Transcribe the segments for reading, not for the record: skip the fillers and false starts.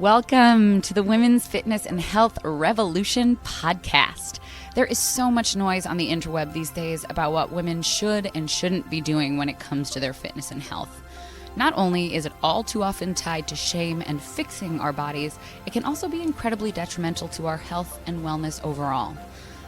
Welcome to the Women's Fitness and Health Revolution podcast. There is so much noise on the interweb these days about what women should and shouldn't be doing when it comes to their fitness and health. Not only is it all too often tied to shame and fixing our bodies, it can also be incredibly detrimental to our health and wellness overall.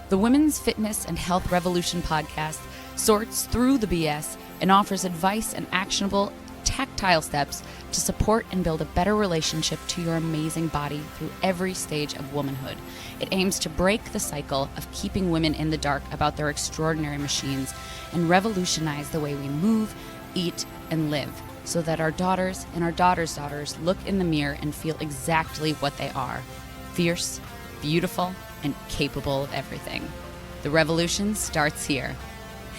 The Women's Fitness and Health Revolution podcast sorts through the BS and offers advice and actionable tactile steps to support and build a better relationship to your amazing body through every stage of womanhood. It aims to break the cycle of keeping women in the dark about their extraordinary machines and revolutionize the way we move, eat, and live so that our daughters and our daughters' daughters look in the mirror and feel exactly what they are: fierce, beautiful, and capable of everything. The revolution starts here.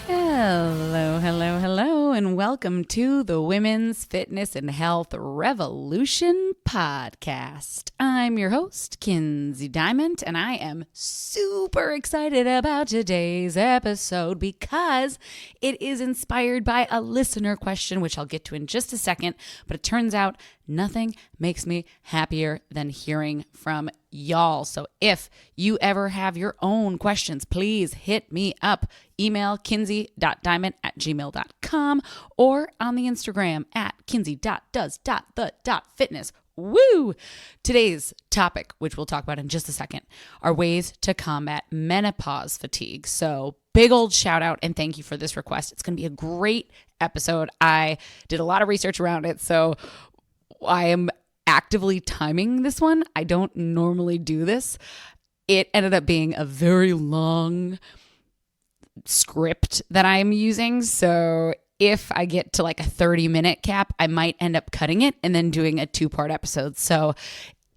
Hello, hello, hello, and welcome to the Women's Fitness and Health Revolution podcast. I'm your host, Kinsey Diamond, and I am super excited about today's episode because it is inspired by a listener question, which I'll get to in just a second, but it turns out nothing makes me happier than hearing from y'all. So if you ever have your own questions, please hit me up. Email kinsey.diamond@gmail.com or on the Instagram at kinsey.does.the.fitness. Woo! Today's topic, which we'll talk about in just a second, are ways to combat menopause fatigue. So big old shout out and thank you for this request. It's going to be a great episode. I did a lot of research around it, so I am actively timing this one. I don't normally do this. It ended up being a very long script that I'm using. So if I get to like a 30-minute cap, I might end up cutting it and then doing a 2-part episode. So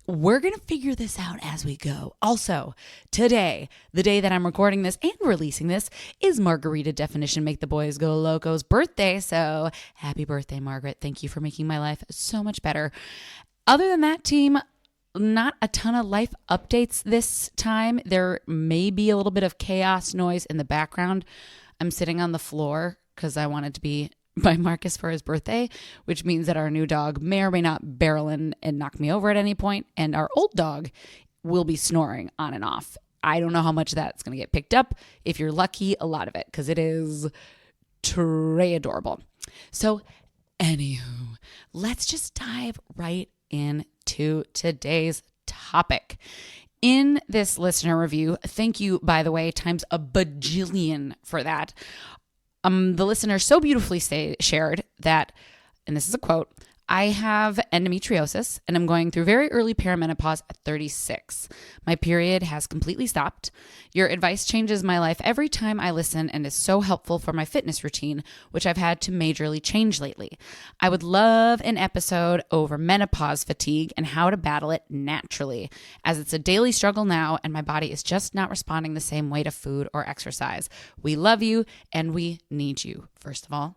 we're going to figure this out as we go. Also, today, the day that I'm recording this and releasing this, is Margarita Definition Make the Boys Go Loco's birthday. So happy birthday, Margaret. Thank you for making my life so much better. Other than that, team, not a ton of life updates this time. There may be a little bit of chaos noise in the background. I'm sitting on the floor because I wanted to be by Marcus for his birthday, which means that our new dog may or may not barrel in and knock me over at any point, and our old dog will be snoring on and off. I don't know how much that's going to get picked up. If you're lucky, a lot of it, because it is très adorable. So anywho, let's just dive right into today's topic. In this listener review, thank you, by the way, times a bajillion for that. The listener so beautifully shared that, and this is a quote, "I have endometriosis and I'm going through very early perimenopause at 36. My period has completely stopped. Your advice changes my life every time I listen and is so helpful for my fitness routine, which I've had to majorly change lately. I would love an episode over menopause fatigue and how to battle it naturally, as it's a daily struggle now and my body is just not responding the same way to food or exercise. We love you and we need you." First of all,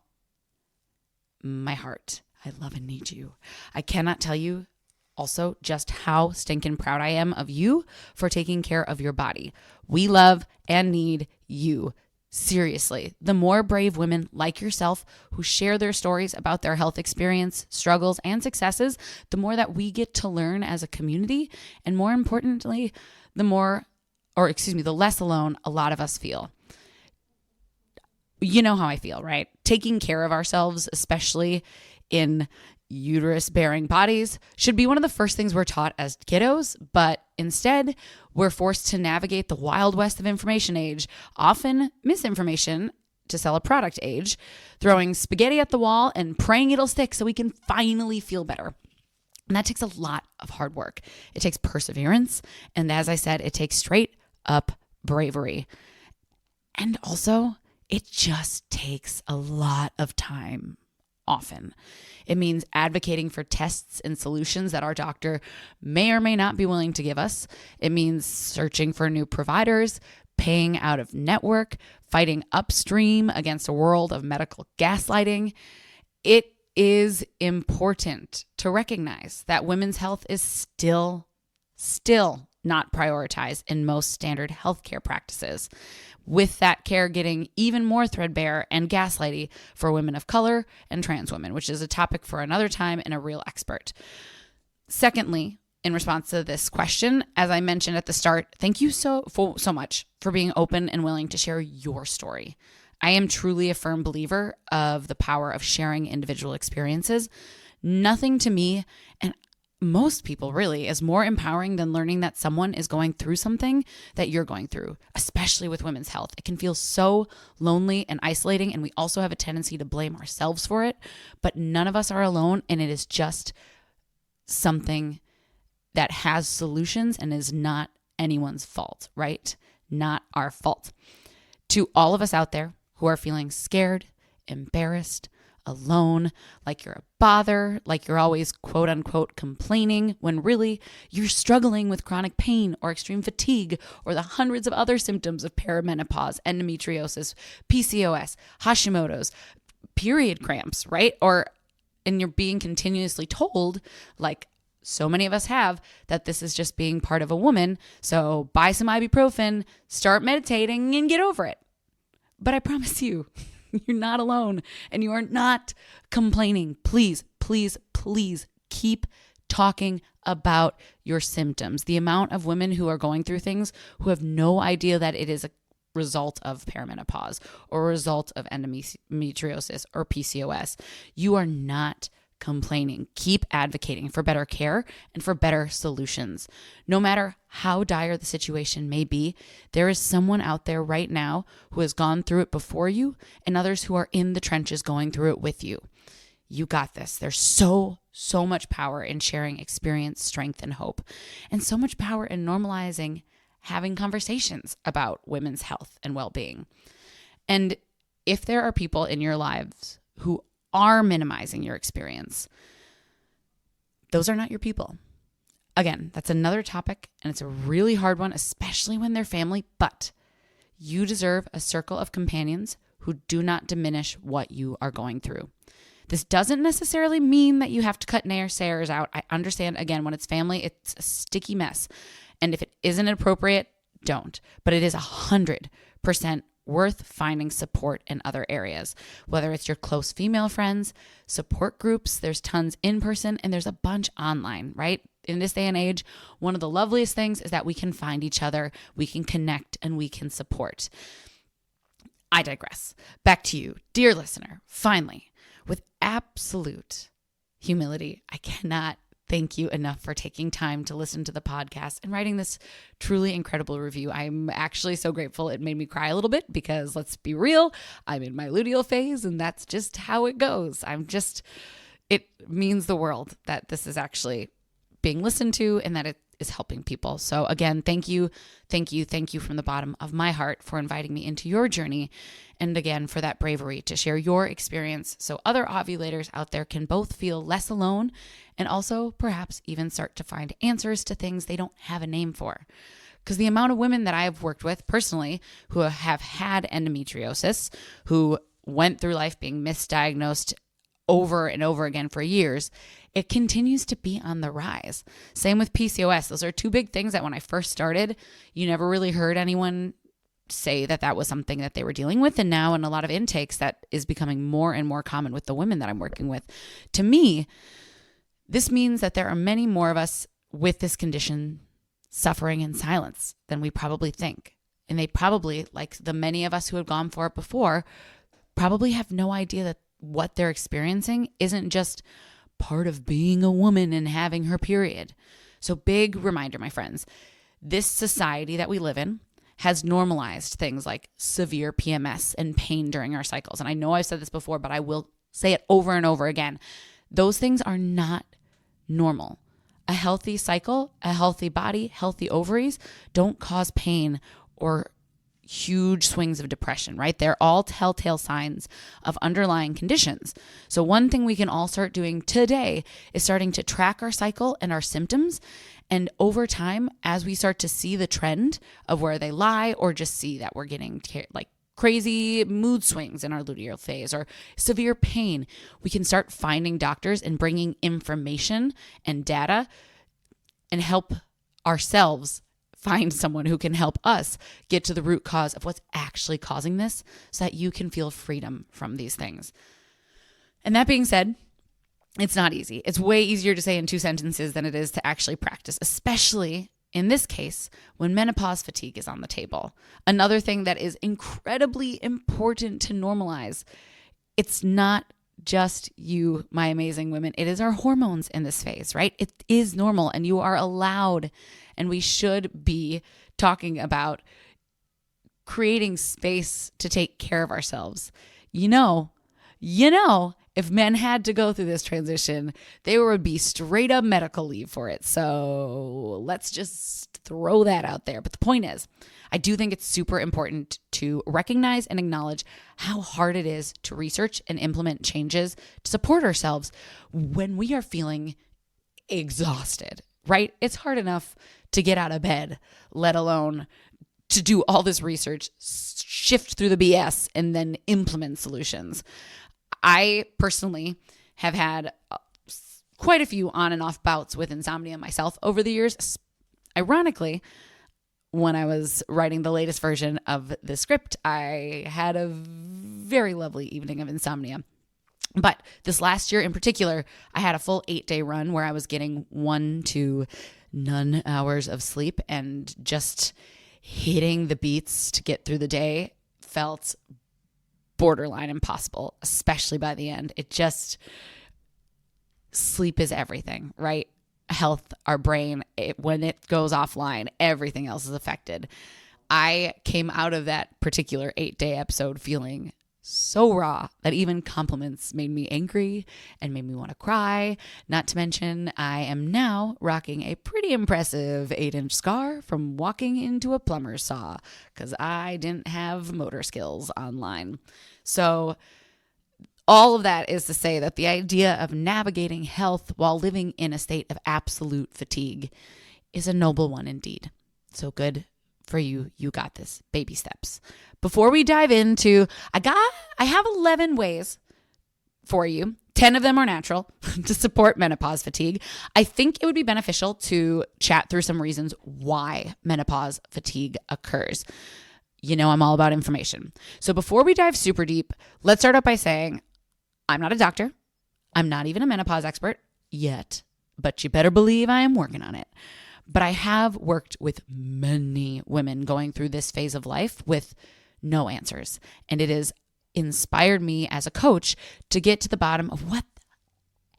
my heart. I love and need you. I cannot tell you also just how stinking proud I am of you for taking care of your body. We love and need you. Seriously, the more brave women like yourself who share their stories about their health experience, struggles, and successes, the more that we get to learn as a community, and more importantly, the less alone a lot of us feel. You know how I feel, right? Taking care of ourselves, especially in uterus-bearing bodies, should be one of the first things we're taught as kiddos, but instead, we're forced to navigate the wild west of information age, often misinformation to sell a product age, throwing spaghetti at the wall and praying it'll stick so we can finally feel better. And that takes a lot of hard work. It takes perseverance, and as I said, it takes straight up bravery. And also, it just takes a lot of time. Often. It means advocating for tests and solutions that our doctor may or may not be willing to give us. It means searching for new providers, paying out of network, fighting upstream against a world of medical gaslighting. It is important to recognize that women's health is still not prioritized in most standard healthcare practices, with that care getting even more threadbare and gaslighty for women of color and trans women, which is a topic for another time and a real expert. Secondly, in response to this question, as I mentioned at the start, thank you so much for being open and willing to share your story. I am truly a firm believer of the power of sharing individual experiences. Nothing to me, and most people really, is more empowering than learning that someone is going through something that you're going through, especially with women's health. It can feel so lonely and isolating, and we also have a tendency to blame ourselves for it, but none of us are alone, and it is just something that has solutions and is not anyone's fault, right? Not our fault. To all of us out there who are feeling scared, embarrassed, alone, like you're a bother, like you're always quote unquote complaining when really you're struggling with chronic pain or extreme fatigue or the hundreds of other symptoms of perimenopause, endometriosis, PCOS, Hashimoto's, period cramps, right? And you're being continuously told, like so many of us have, that this is just being part of a woman. So buy some ibuprofen, start meditating, and get over it. But I promise you, you're not alone and you are not complaining. Please, please, please keep talking about your symptoms. The amount of women who are going through things who have no idea that it is a result of perimenopause or a result of endometriosis or PCOS. You are not complaining. Keep advocating for better care and for better solutions. No matter how dire the situation may be, there is someone out there right now who has gone through it before you and others who are in the trenches going through it with you. You got this. There's so much power in sharing experience, strength, and hope, and so much power in normalizing having conversations about women's health and well-being. And if there are people in your lives who are minimizing your experience, those are not your people. Again, that's another topic, and it's a really hard one, especially when they're family, but you deserve a circle of companions who do not diminish what you are going through. This doesn't necessarily mean that you have to cut naysayers out. I understand, again, when it's family, it's a sticky mess. And if it isn't appropriate, don't. But it is 100% worth finding support in other areas, whether it's your close female friends, support groups, there's tons in person, and there's a bunch online, right? In this day and age, one of the loveliest things is that we can find each other, we can connect, and we can support. I digress. Back to you, dear listener. Finally, with absolute humility, I cannot thank you enough for taking time to listen to the podcast and writing this truly incredible review. I'm actually so grateful. It made me cry a little bit because, let's be real, I'm in my luteal phase and that's just how it goes. It means the world that this is actually being listened to and that it is helping people. So again, thank you from the bottom of my heart for inviting me into your journey. And again, for that bravery to share your experience so other ovulators out there can both feel less alone and also perhaps even start to find answers to things they don't have a name for. Because the amount of women that I have worked with personally who have had endometriosis, who went through life being misdiagnosed over and over again for years, it continues to be on the rise. Same with PCOS. Those are two big things that when I first started, you never really heard anyone say that that was something that they were dealing with. And now in a lot of intakes, that is becoming more and more common with the women that I'm working with. To me, this means that there are many more of us with this condition suffering in silence than we probably think. And they probably, like the many of us who have gone for it before, probably have no idea that what they're experiencing isn't just part of being a woman and having her period. So big reminder, my friends, this society that we live in has normalized things like severe PMS and pain during our cycles. And I know I've said this before, but I will say it over and over again. Those things are not normal. A healthy cycle, a healthy body, healthy ovaries don't cause pain or huge swings of depression, right? They're all telltale signs of underlying conditions. So one thing we can all start doing today is starting to track our cycle and our symptoms. And over time, as we start to see the trend of where they lie, or just see that we're getting like crazy mood swings in our luteal phase or severe pain, we can start finding doctors and bringing information and data and help ourselves find someone who can help us get to the root cause of what's actually causing this so that you can feel freedom from these things. And that being said, It's not easy. It's way easier to say in 2 sentences than it is to actually practice, especially in this case when menopause fatigue is on the table. Another thing that is incredibly important to normalize, it's not just you, my amazing women. It is our hormones in this phase, right? It is normal, and you are allowed, and we should be talking about creating space to take care of ourselves. You know, if men had to go through this transition, there would be straight up medical leave for it. So let's just throw that out there. But the point is, I do think it's super important to recognize and acknowledge how hard it is to research and implement changes to support ourselves when we are feeling exhausted, right? It's hard enough to get out of bed, let alone to do all this research, shift through the BS, and then implement solutions. I personally have had quite a few on and off bouts with insomnia myself over the years. Ironically, when I was writing the latest version of the script, I had a very lovely evening of insomnia. But this last year in particular, I had a full 8-day run where I was getting 1 to none hours of sleep, and just hitting the beats to get through the day felt borderline impossible, especially by the end. Sleep is everything, right? Health, our brain, when it goes offline, everything else is affected. I came out of that particular 8-day episode feeling so raw that even compliments made me angry and made me want to cry. Not to mention, I am now rocking a pretty impressive 8-inch scar from walking into a plumber's saw because I didn't have motor skills online. So all of that is to say that the idea of navigating health while living in a state of absolute fatigue is a noble one indeed. So good for you. You got this. Baby steps. Before we dive into, I have 11 ways for you. 10 of them are natural to support menopause fatigue. I think it would be beneficial to chat through some reasons why menopause fatigue occurs. You know, I'm all about information. So before we dive super deep, let's start out by saying, I'm not a doctor. I'm not even a menopause expert yet, but you better believe I am working on it. But I have worked with many women going through this phase of life with no answers. And it has inspired me as a coach to get to the bottom of what the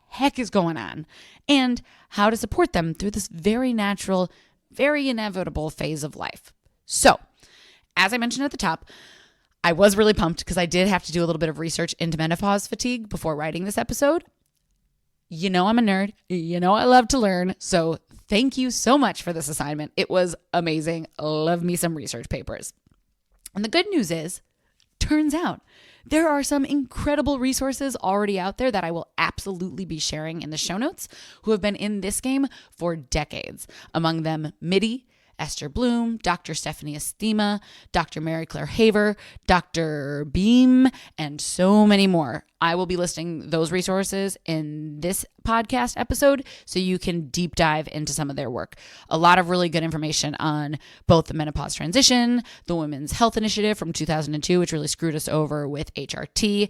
heck is going on and how to support them through this very natural, very inevitable phase of life. So, as I mentioned at the top, I was really pumped because I did have to do a little bit of research into menopause fatigue before writing this episode. You know I'm a nerd. You know I love to learn. So thank you so much for this assignment. It was amazing. Love me some research papers. And the good news is, turns out there are some incredible resources already out there that I will absolutely be sharing in the show notes who have been in this game for decades. Among them, Mitty, Esther Bloom, Dr. Stephanie Estima, Dr. Mary Claire Haver, Dr. Beam, and so many more. I will be listing those resources in this podcast episode so you can deep dive into some of their work. A lot of really good information on both the menopause transition, the Women's Health Initiative from 2002, which really screwed us over with HRT.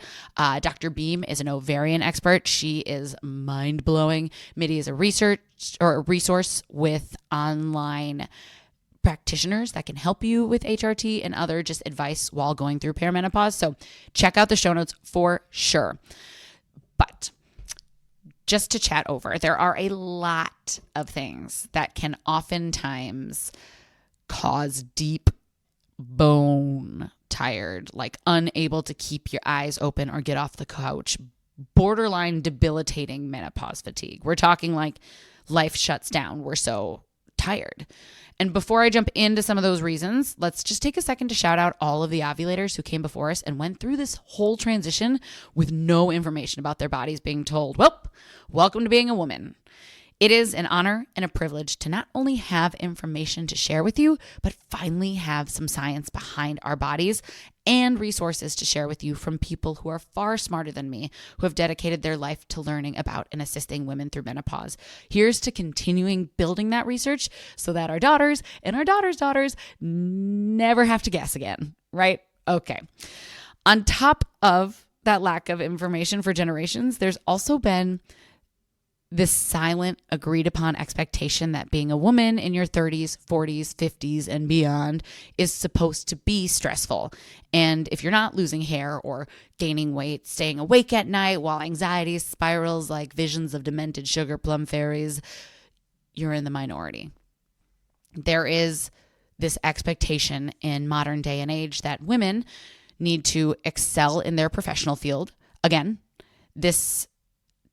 Dr. Beam is an ovarian expert. She is mind-blowing. Mitty is a resource with online practitioners that can help you with HRT and other just advice while going through perimenopause. So check out the show notes for sure. But just to chat over, there are a lot of things that can oftentimes cause deep bone tired, like unable to keep your eyes open or get off the couch, borderline debilitating menopause fatigue. We're talking like life shuts down. We're so tired. And before I jump into some of those reasons, let's just take a second to shout out all of the ovulators who came before us and went through this whole transition with no information about their bodies being told, well, welcome to being a woman. It is an honor and a privilege to not only have information to share with you, but finally have some science behind our bodies and resources to share with you from people who are far smarter than me, who have dedicated their life to learning about and assisting women through menopause. Here's to continuing building that research so that our daughters and our daughters' daughters never have to guess again, right? Okay. On top of that lack of information for generations, there's also been this silent, agreed upon expectation that being a woman in your 30s, 40s, 50s, and beyond is supposed to be stressful. And if you're not losing hair or gaining weight, staying awake at night while anxiety spirals like visions of demented sugar plum fairies, you're in the minority. There is this expectation in modern day and age that women need to excel in their professional field. Again, this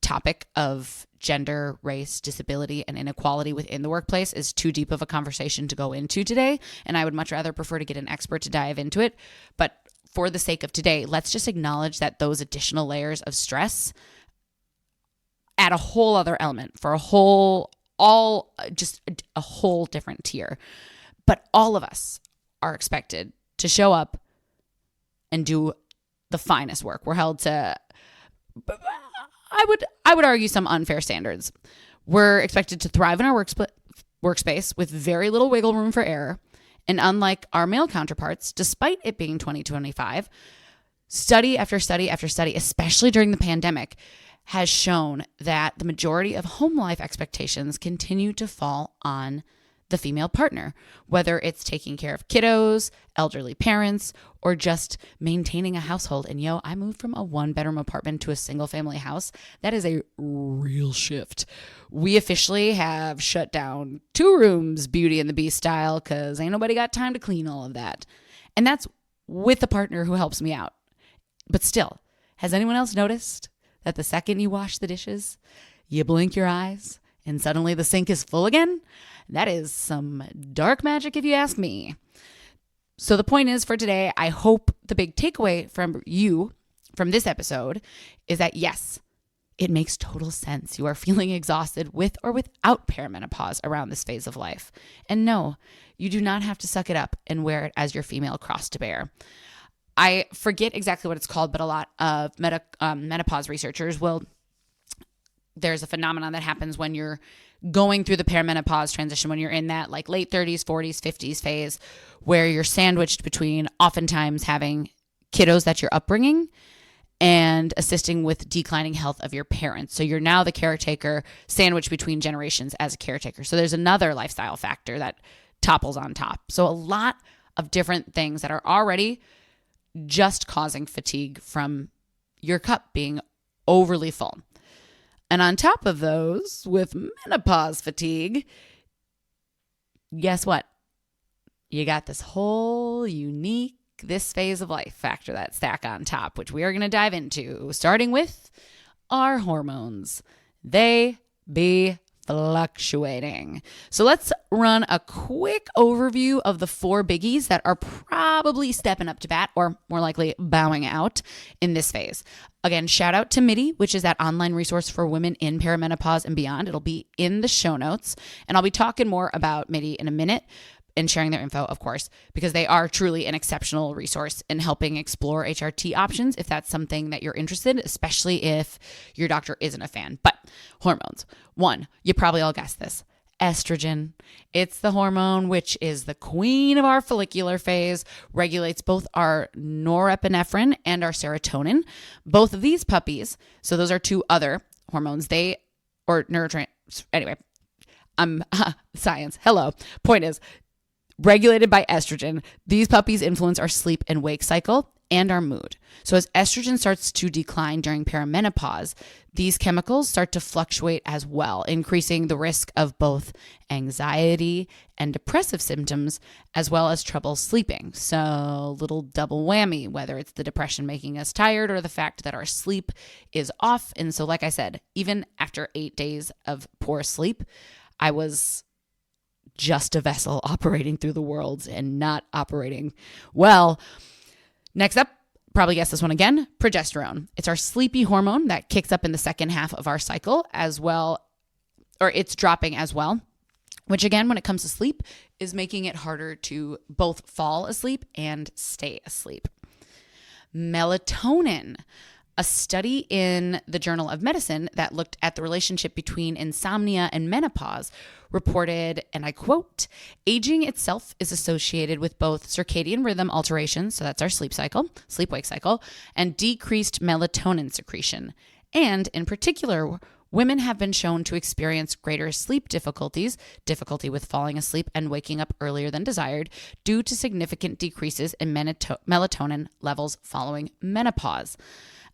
topic of gender, race, disability, and inequality within the workplace is too deep of a conversation to go into today, and I would much rather prefer to get an expert to dive into it. But for the sake of today, let's just acknowledge that those additional layers of stress add a whole other element for a whole different tier. But all of us are expected to show up and do the finest work. We're held to, I would argue, some unfair standards. We're expected to thrive in our workspace with very little wiggle room for error. And unlike our male counterparts, despite it being 2025, study after study after study, especially during the pandemic, has shown that the majority of home life expectations continue to fall on the female partner, whether it's taking care of kiddos, elderly parents, or just maintaining a household. And I moved from a 1-bedroom apartment to a single family house. That is a real shift. We officially have shut down 2 rooms, Beauty and the Beast style, because ain't nobody got time to clean all of that. And that's with a partner who helps me out. But still, has anyone else noticed that the second you wash the dishes, you blink your eyes and suddenly the sink is full again? That is some dark magic if you ask me. So the point is, for today, I hope the big takeaway from this episode is that yes, it makes total sense. You are feeling exhausted with or without perimenopause around this phase of life. And no, you do not have to suck it up and wear it as your female cross to bear. I forget exactly what it's called, but a lot of menopause researchers there's a phenomenon that happens when you're going through the perimenopause transition, when you're in that like late 30s, 40s, 50s phase, where you're sandwiched between oftentimes having kiddos that you're upbringing and assisting with declining health of your parents. So you're now the caretaker, sandwiched between generations as a caretaker. So there's another lifestyle factor that topples on top. So a lot of different things that are already just causing fatigue from your cup being overly full. And on top of those, with menopause fatigue, guess what? You got this whole unique, this phase of life factor that stack on top, which we are going to dive into, starting with our hormones. They be fluctuating. So let's run a quick overview of the 4 biggies that are probably stepping up to bat, or more likely bowing out in this phase. Again, shout out to MIDI, which is that online resource for women in perimenopause and beyond. It'll be in the show notes, and I'll be talking more about MIDI in a minute and sharing their info, of course, because they are truly an exceptional resource in helping explore HRT options if that's something that you're interested in, especially if your doctor isn't a fan. But hormones. 1, you probably all guessed this. Estrogen. It's the hormone which is the queen of our follicular phase, regulates both our norepinephrine and our serotonin. Both of these puppies, so those are 2 other hormones, science. Hello. Point is, regulated by estrogen, these puppies influence our sleep and wake cycle and our mood. So as estrogen starts to decline during perimenopause, these chemicals start to fluctuate as well, increasing the risk of both anxiety and depressive symptoms, as well as trouble sleeping. So little double whammy, whether it's the depression making us tired or the fact that our sleep is off. And so, like I said, even after 8 days of poor sleep, I was just a vessel operating through the world and not operating well. Next up, probably guess this one again, progesterone. It's our sleepy hormone that kicks up in the second half of our cycle as well, or it's dropping as well, which again, when it comes to sleep, is making it harder to both fall asleep and stay asleep. Melatonin. A study in the Journal of Medicine that looked at the relationship between insomnia and menopause reported, and I quote, aging itself is associated with both circadian rhythm alterations, so that's our sleep-wake cycle, and decreased melatonin secretion. And in particular, Women have been shown to experience greater sleep difficulties, difficulty with falling asleep and waking up earlier than desired, due to significant decreases in melatonin levels following menopause.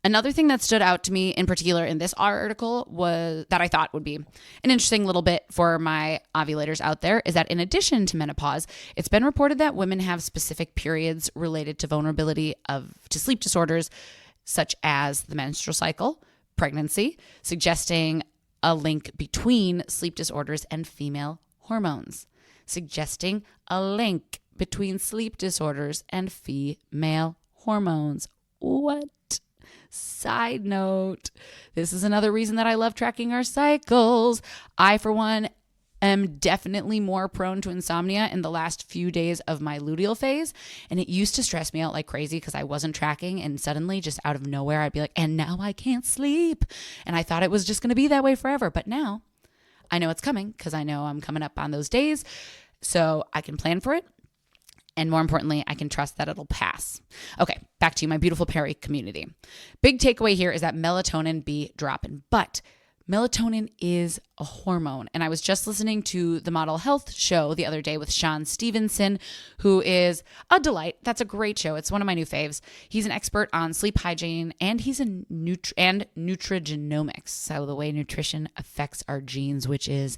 Another thing that stood out to me in particular in this article was that I thought would be an interesting little bit for my ovulators out there is that in addition to menopause, it's been reported that women have specific periods related to vulnerability to sleep disorders such as the menstrual cycle, pregnancy, suggesting a link between sleep disorders and female hormones. Suggesting a link between sleep disorders and female hormones. What? Side note, this is another reason that I love tracking our cycles. I, for one, am definitely more prone to insomnia in the last few days of my luteal phase. And it used to stress me out like crazy because I wasn't tracking. And suddenly, just out of nowhere, I'd be like, and now I can't sleep. And I thought it was just going to be that way forever. But now I know it's coming because I know I'm coming up on those days. So I can plan for it. And more importantly, I can trust that it'll pass. Okay, back to you, my beautiful Perry community. Big takeaway here is that melatonin be dropping. But melatonin is a hormone. And I was just listening to the Model Health show the other day with Sean Stevenson, who is a delight. That's a great show. It's one of my new faves. He's an expert on sleep hygiene, and he's nutrigenomics. So the way nutrition affects our genes, which is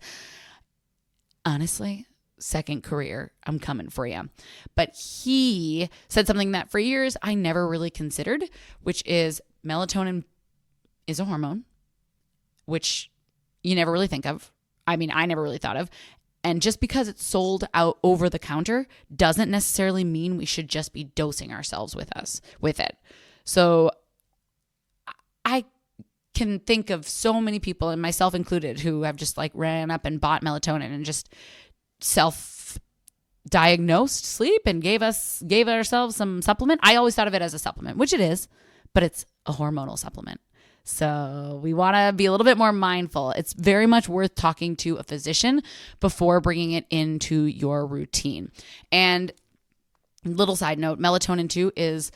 honestly second career. I'm coming for you. But he said something that for years I never really considered, which is melatonin is a hormone, which you never really think of. I mean, I never really thought of. And just because it's sold out over the counter doesn't necessarily mean we should just be dosing ourselves with it. So I can think of so many people, and myself included, who have just like ran up and bought melatonin and just self-diagnosed sleep and gave ourselves some supplement. I always thought of it as a supplement, which it is, but it's a hormonal supplement. So we want to be a little bit more mindful. It's very much worth talking to a physician before bringing it into your routine. And little side note, melatonin too is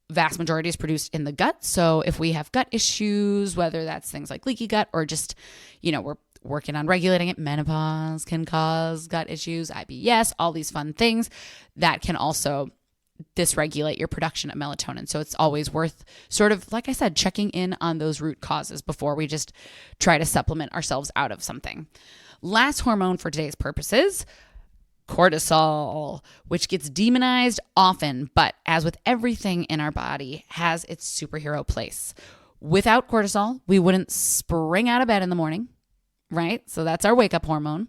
vast majority is produced in the gut. So if we have gut issues, whether that's things like leaky gut or just, we're working on regulating it, menopause can cause gut issues, IBS, all these fun things that can also dysregulate your production of melatonin. So it's always worth sort of, like I said, checking in on those root causes before we just try to supplement ourselves out of something. Last hormone for today's purposes, cortisol, which gets demonized often, but as with everything in our body, has its superhero place. Without cortisol, we wouldn't spring out of bed in the morning, right? So that's our wake-up hormone.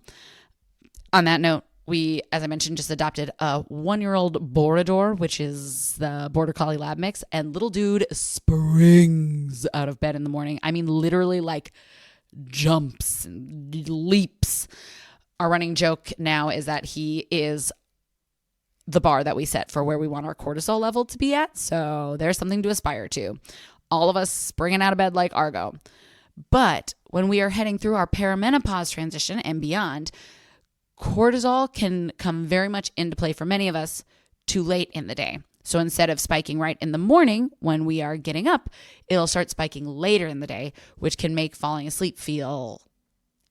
On that note, we, as I mentioned, just adopted a 1-year-old Borador, which is the Border Collie Lab mix, and little dude springs out of bed in the morning. I mean, literally like jumps and leaps. Our running joke now is that he is the bar that we set for where we want our cortisol level to be at. So there's something to aspire to. All of us springing out of bed like Argo. But when we are heading through our perimenopause transition and beyond, cortisol can come very much into play for many of us too late in the day. So instead of spiking right in the morning when we are getting up, it'll start spiking later in the day, which can make falling asleep feel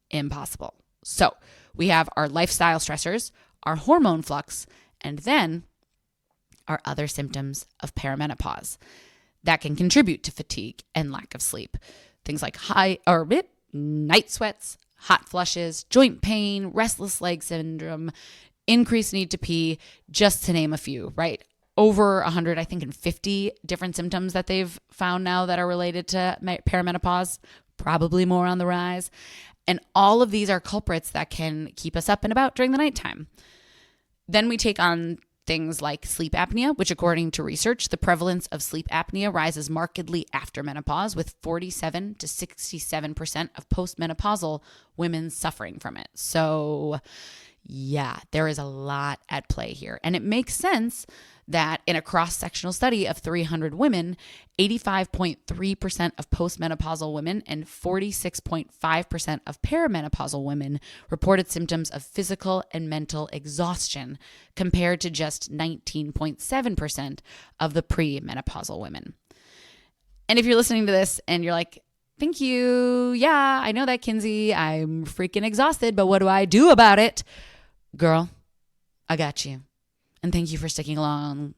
impossible. So we have our lifestyle stressors, our hormone flux, and then our other symptoms of perimenopause that can contribute to fatigue and lack of sleep. Things like night sweats, hot flushes, joint pain, restless leg syndrome, increased need to pee, just to name a few, right? Over 100, I think, and 50 different symptoms that they've found now that are related to perimenopause, probably more on the rise. And all of these are culprits that can keep us up and about during the nighttime. Then we take on things like sleep apnea, which according to research, the prevalence of sleep apnea rises markedly after menopause, with 47 to 67% of postmenopausal women suffering from it. So yeah, there is a lot at play here. And it makes sense that in a cross-sectional study of 300 women, 85.3% of postmenopausal women and 46.5% of perimenopausal women reported symptoms of physical and mental exhaustion, compared to just 19.7% of the premenopausal women. And if you're listening to this and you're like, Thank you. Yeah, I know that, Kinsey. I'm freaking exhausted, but what do I do about it? Girl, I got you. And thank you for sticking along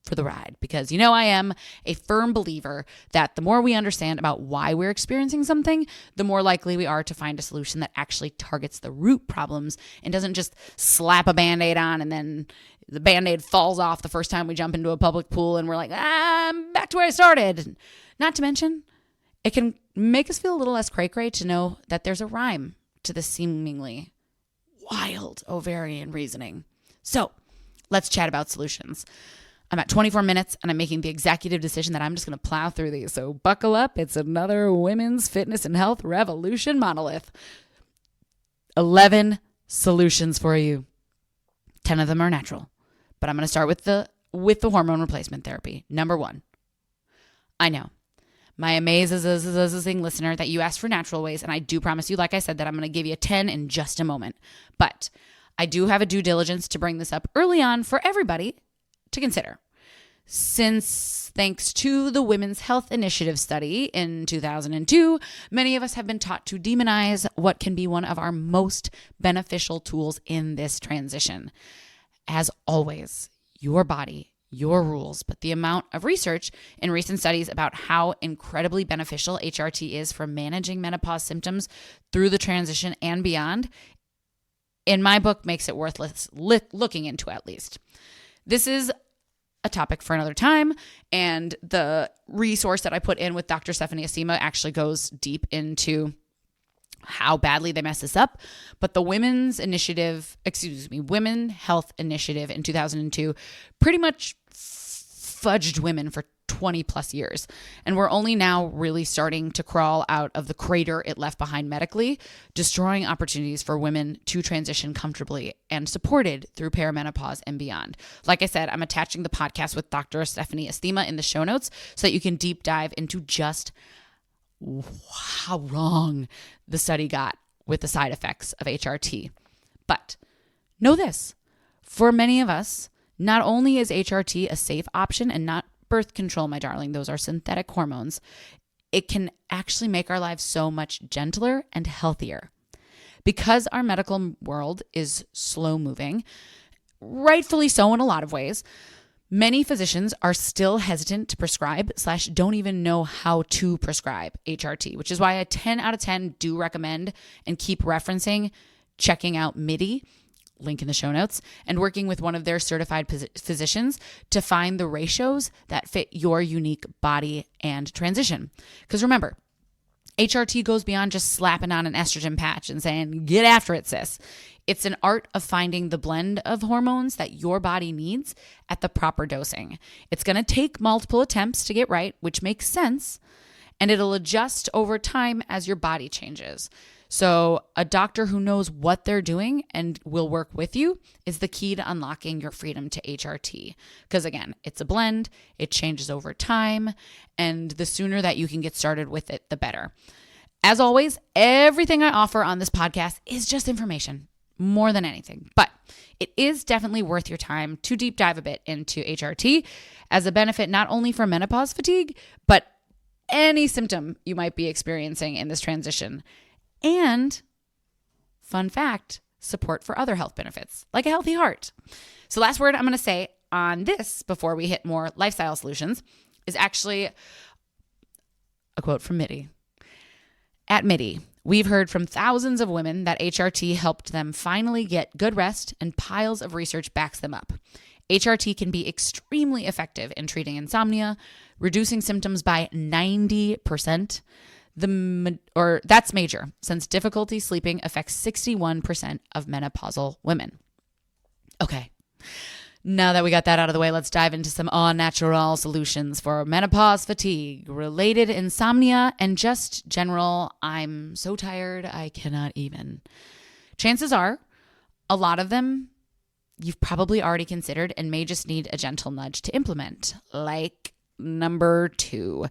for the ride, because I am a firm believer that the more we understand about why we're experiencing something, the more likely we are to find a solution that actually targets the root problems and doesn't just slap a Band-Aid on and then the Band-Aid falls off the first time we jump into a public pool and we're like, I'm back to where I started. Not to mention, it can make us feel a little less cray-cray to know that there's a rhyme to this seemingly wild ovarian reasoning. So let's chat about solutions. I'm at 24 minutes and I'm making the executive decision that I'm just going to plow through these. So buckle up. It's another women's fitness and health revolution monolith. 11 solutions for you. 10 of them are natural, but I'm going to start with the hormone replacement therapy. Number 1. I know my amazing listener that you asked for natural ways. And I do promise you, like I said, that I'm going to give you 10 in just a moment, but I do have a due diligence to bring this up early on for everybody to consider. Since, thanks to the Women's Health Initiative study in 2002, many of us have been taught to demonize what can be one of our most beneficial tools in this transition. As always, your body, your rules, but the amount of research in recent studies about how incredibly beneficial HRT is for managing menopause symptoms through the transition and beyond, in my book, makes it worth looking into at least. This is a topic for another time, and the resource that I put in with Dr. Stephanie Estima actually goes deep into how badly they mess this up. But the Women Health Initiative in 2002 pretty much fudged women for 20 plus years. And we're only now really starting to crawl out of the crater it left behind medically, destroying opportunities for women to transition comfortably and supported through perimenopause and beyond. Like I said, I'm attaching the podcast with Dr. Stephanie Estima in the show notes so that you can deep dive into just how wrong the study got with the side effects of HRT. But know this, for many of us, not only is HRT a safe option and not birth control, my darling, those are synthetic hormones, it can actually make our lives so much gentler and healthier. Because our medical world is slow moving, rightfully so in a lot of ways, many physicians are still hesitant to prescribe / don't even know how to prescribe HRT, which is why a 10 out of 10 do recommend and keep referencing checking out MIDI, link in the show notes, and working with one of their certified physicians to find the ratios that fit your unique body and transition. Because remember, HRT goes beyond just slapping on an estrogen patch and saying, get after it, sis. It's an art of finding the blend of hormones that your body needs at the proper dosing. It's going to take multiple attempts to get right, which makes sense, and it'll adjust over time as your body changes. So a doctor who knows what they're doing and will work with you is the key to unlocking your freedom to HRT. Because again, it's a blend, it changes over time, and the sooner that you can get started with it, the better. As always, everything I offer on this podcast is just information, more than anything. But it is definitely worth your time to deep dive a bit into HRT as a benefit not only for menopause fatigue, but any symptom you might be experiencing in this transition. And, fun fact, support for other health benefits, like a healthy heart. So last word I'm going to say on this before we hit more lifestyle solutions is actually a quote from MIDI. At MIDI, we've heard from thousands of women that HRT helped them finally get good rest, and piles of research backs them up. HRT can be extremely effective in treating insomnia, reducing symptoms by 90%. That's major, since difficulty sleeping affects 61% of menopausal women. Okay, now that we got that out of the way, let's dive into some all-natural solutions for menopause fatigue, related insomnia, and just general, I'm so tired, I cannot even. Chances are, a lot of them you've probably already considered and may just need a gentle nudge to implement, like number 2.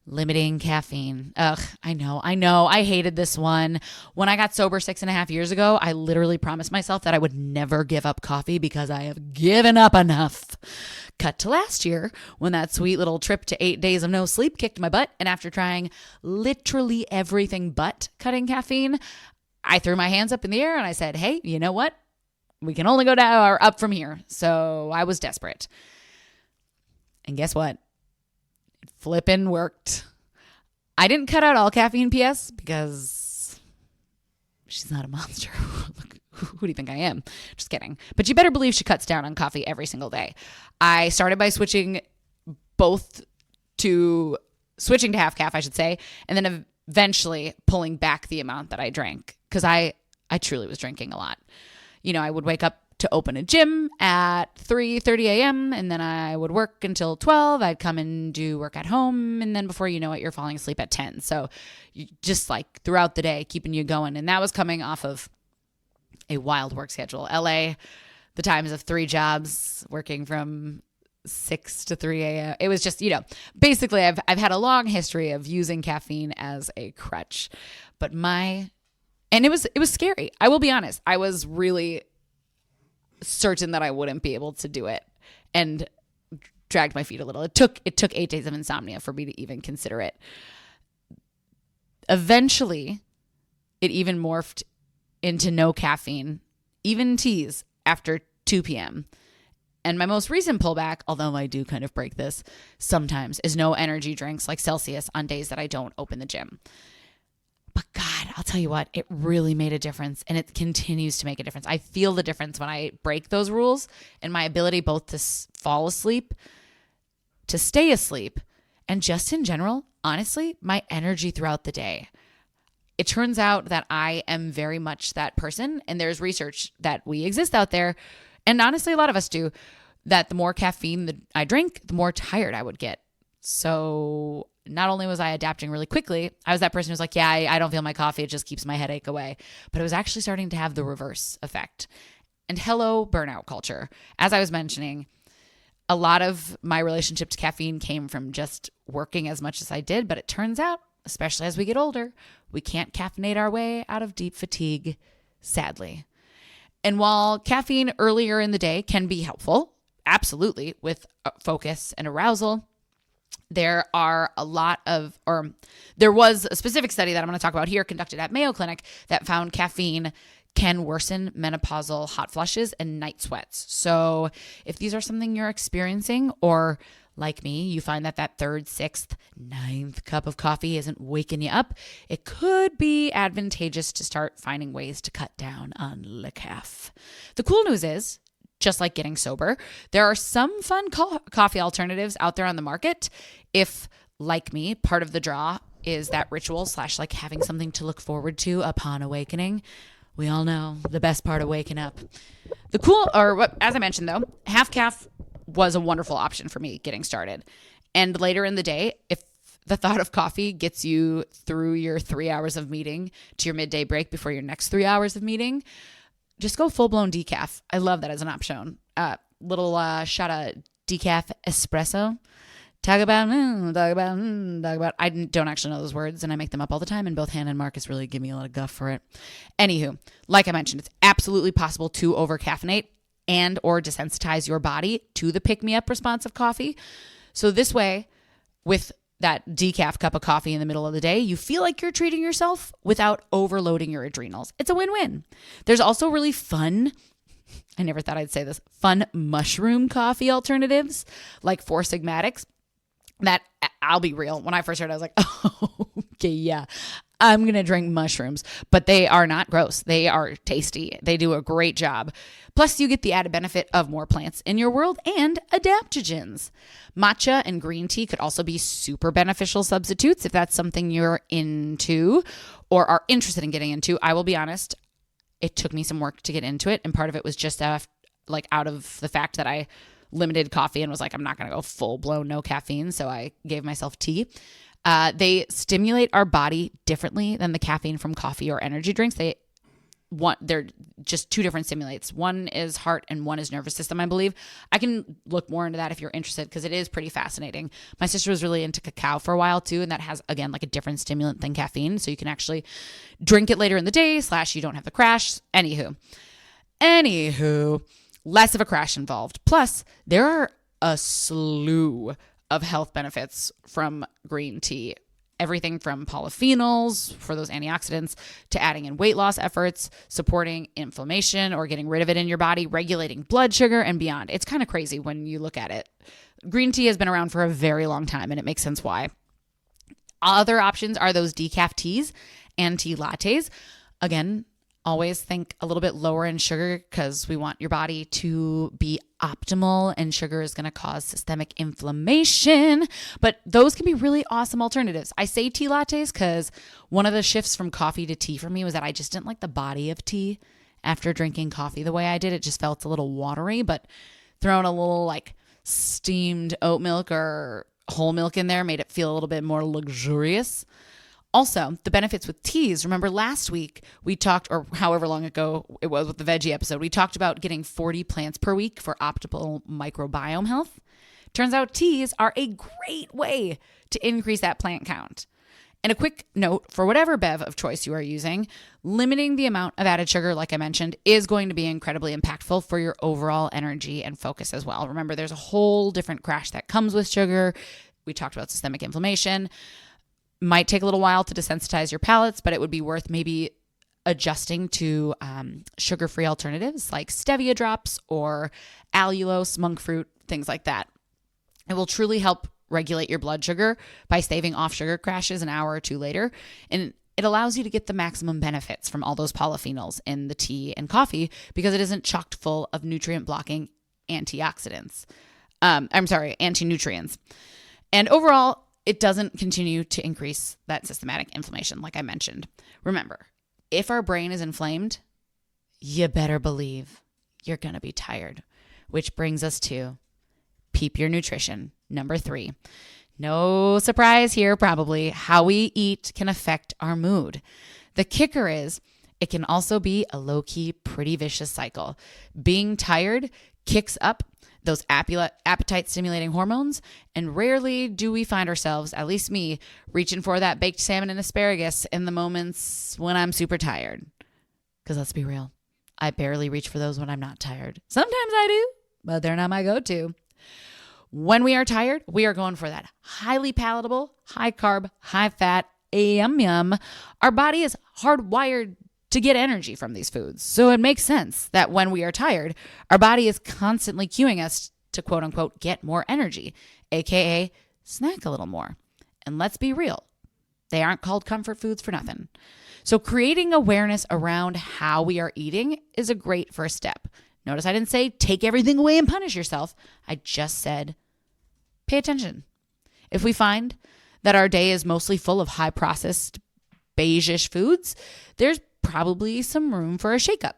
Limiting caffeine. Ugh, I know. I hated this one. When I got sober 6.5 years ago, I literally promised myself that I would never give up coffee because I have given up enough. Cut to last year when that sweet little trip to 8 days of no sleep kicked my butt. And after trying literally everything but cutting caffeine, I threw my hands up in the air and I said, hey, you know what? We can only go down or up from here. So I was desperate. And guess what? It flippin' worked. I didn't cut out all caffeine, PS, because she's not a monster. Who do you think I am? Just kidding. But you better believe she cuts down on coffee every single day. I started by switching to half calf, I should say, and then eventually pulling back the amount that I drank because I truly was drinking a lot. You know, I would wake up to open a gym at 3:30 a.m. and then I would work until 12. I'd come and do work at home. And then before you know it, you're falling asleep at 10. So you just like throughout the day, keeping you going. And that was coming off of a wild work schedule. LA, the times of 3 jobs, working from 6 to 3 a.m. It was just, you know, basically I've had a long history of using caffeine as a crutch, but and it was scary. I will be honest. I was really certain that I wouldn't be able to do it and dragged my feet a little. It took 8 days of insomnia for me to even consider it. Eventually, it even morphed into no caffeine, even teas after 2 p.m. And my most recent pullback, although I do kind of break this sometimes, is no energy drinks like Celsius on days that I don't open the gym. But God, I'll tell you what, it really made a difference and it continues to make a difference. I feel the difference when I break those rules and my ability both to fall asleep, to stay asleep, and just in general, honestly, my energy throughout the day. It turns out that I am very much that person, and there's research that we exist out there, and honestly, a lot of us do, that the more caffeine that I drink, the more tired I would get. So not only was I adapting really quickly, I was that person who's like, yeah, I don't feel my coffee. It just keeps my headache away. But it was actually starting to have the reverse effect. And hello, burnout culture. As I was mentioning, a lot of my relationship to caffeine came from just working as much as I did. But it turns out, especially as we get older, we can't caffeinate our way out of deep fatigue, sadly. And while caffeine earlier in the day can be helpful, absolutely, with focus and arousal, there was a specific study that I'm going to talk about here conducted at Mayo Clinic that found caffeine can worsen menopausal hot flushes and night sweats. So if these are something you're experiencing, or like me, you find that third, sixth, ninth cup of coffee isn't waking you up, it could be advantageous to start finding ways to cut down on the caff. The cool news is, just like getting sober, there are some fun coffee alternatives out there on the market. If, like me, part of the draw is that ritual / like having something to look forward to upon awakening, we all know the best part of waking up. As I mentioned though, half calf was a wonderful option for me getting started. And later in the day, if the thought of coffee gets you through your 3 hours of meeting to your midday break before your next 3 hours of meeting, just go full-blown decaf. I love that as an option. Little shot of decaf espresso. Talk about. I don't actually know those words, and I make them up all the time, and both Hannah and Marcus really give me a lot of guff for it. Anywho, like I mentioned, it's absolutely possible to over-caffeinate and or desensitize your body to the pick-me-up response of coffee. So this way, with that decaf cup of coffee in the middle of the day, you feel like you're treating yourself without overloading your adrenals. It's a win-win. There's also really fun, I never thought I'd say this, fun mushroom coffee alternatives like Four Sigmatics that, I'll be real, when I first heard it, I was like, oh, okay, yeah, I'm going to drink mushrooms. But they are not gross. They are tasty. They do a great job. Plus, you get the added benefit of more plants in your world and adaptogens. Matcha and green tea could also be super beneficial substitutes if that's something you're into or are interested in getting into. I will be honest, it took me some work to get into it. And part of it was just out of the fact that I limited coffee and was like, I'm not going to go full blown no caffeine. So I gave myself tea. They stimulate our body differently than the caffeine from coffee or energy drinks. They're just two different stimulates. One is heart and one is nervous system, I believe. I can look more into that if you're interested because it is pretty fascinating. My sister was really into cacao for a while too, and that has, again, like a different stimulant than caffeine. So you can actually drink it later in the day / you don't have the crash. Anywho, less of a crash involved. Plus, there are a slew of health benefits from green tea. Everything from polyphenols for those antioxidants to adding in weight loss efforts, supporting inflammation or getting rid of it in your body, regulating blood sugar and beyond. It's kind of crazy when you look at it. Green tea has been around for a very long time, and it makes sense why. Other options are those decaf teas and tea lattes. Again, always think a little bit lower in sugar because we want your body to be optimal, and sugar is going to cause systemic inflammation. But those can be really awesome alternatives. I say tea lattes because one of the shifts from coffee to tea for me was that I just didn't like the body of tea after drinking coffee the way I did. It just felt a little watery, but throwing a little like steamed oat milk or whole milk in there made it feel a little bit more luxurious. Also, the benefits with teas. Remember last week we talked, or however long ago it was with the veggie episode, we talked about getting 40 plants per week for optimal microbiome health. Turns out teas are a great way to increase that plant count. And a quick note for whatever bev of choice you are using, limiting the amount of added sugar, like I mentioned, is going to be incredibly impactful for your overall energy and focus as well. Remember, there's a whole different crash that comes with sugar. We talked about systemic inflammation. Might take a little while to desensitize your palates, but it would be worth maybe adjusting to sugar-free alternatives like stevia drops or allulose, monk fruit, things like that. It will truly help regulate your blood sugar by staving off sugar crashes an hour or two later. And it allows you to get the maximum benefits from all those polyphenols in the tea and coffee because it isn't chocked full of nutrient-blocking antinutrients. And overall, it doesn't continue to increase that systematic inflammation, like I mentioned. Remember, if our brain is inflamed, you better believe you're going to be tired, which brings us to peep your nutrition, number 3. No surprise here, probably. How we eat can affect our mood. The kicker is it can also be a low-key, pretty vicious cycle. Being tired kicks up those appetite-stimulating hormones, and rarely do we find ourselves, at least me, reaching for that baked salmon and asparagus in the moments when I'm super tired. Because let's be real, I barely reach for those when I'm not tired. Sometimes I do, but they're not my go-to. When we are tired, we are going for that highly palatable, high-carb, high-fat, yum. Our body is hardwired to get energy from these foods. So it makes sense that when we are tired, our body is constantly cueing us to quote unquote get more energy, aka snack a little more. And let's be real, they aren't called comfort foods for nothing. So creating awareness around how we are eating is a great first step. Notice I didn't say take everything away and punish yourself. I just said pay attention. If we find that our day is mostly full of high processed beige-ish foods, there's probably some room for a shakeup.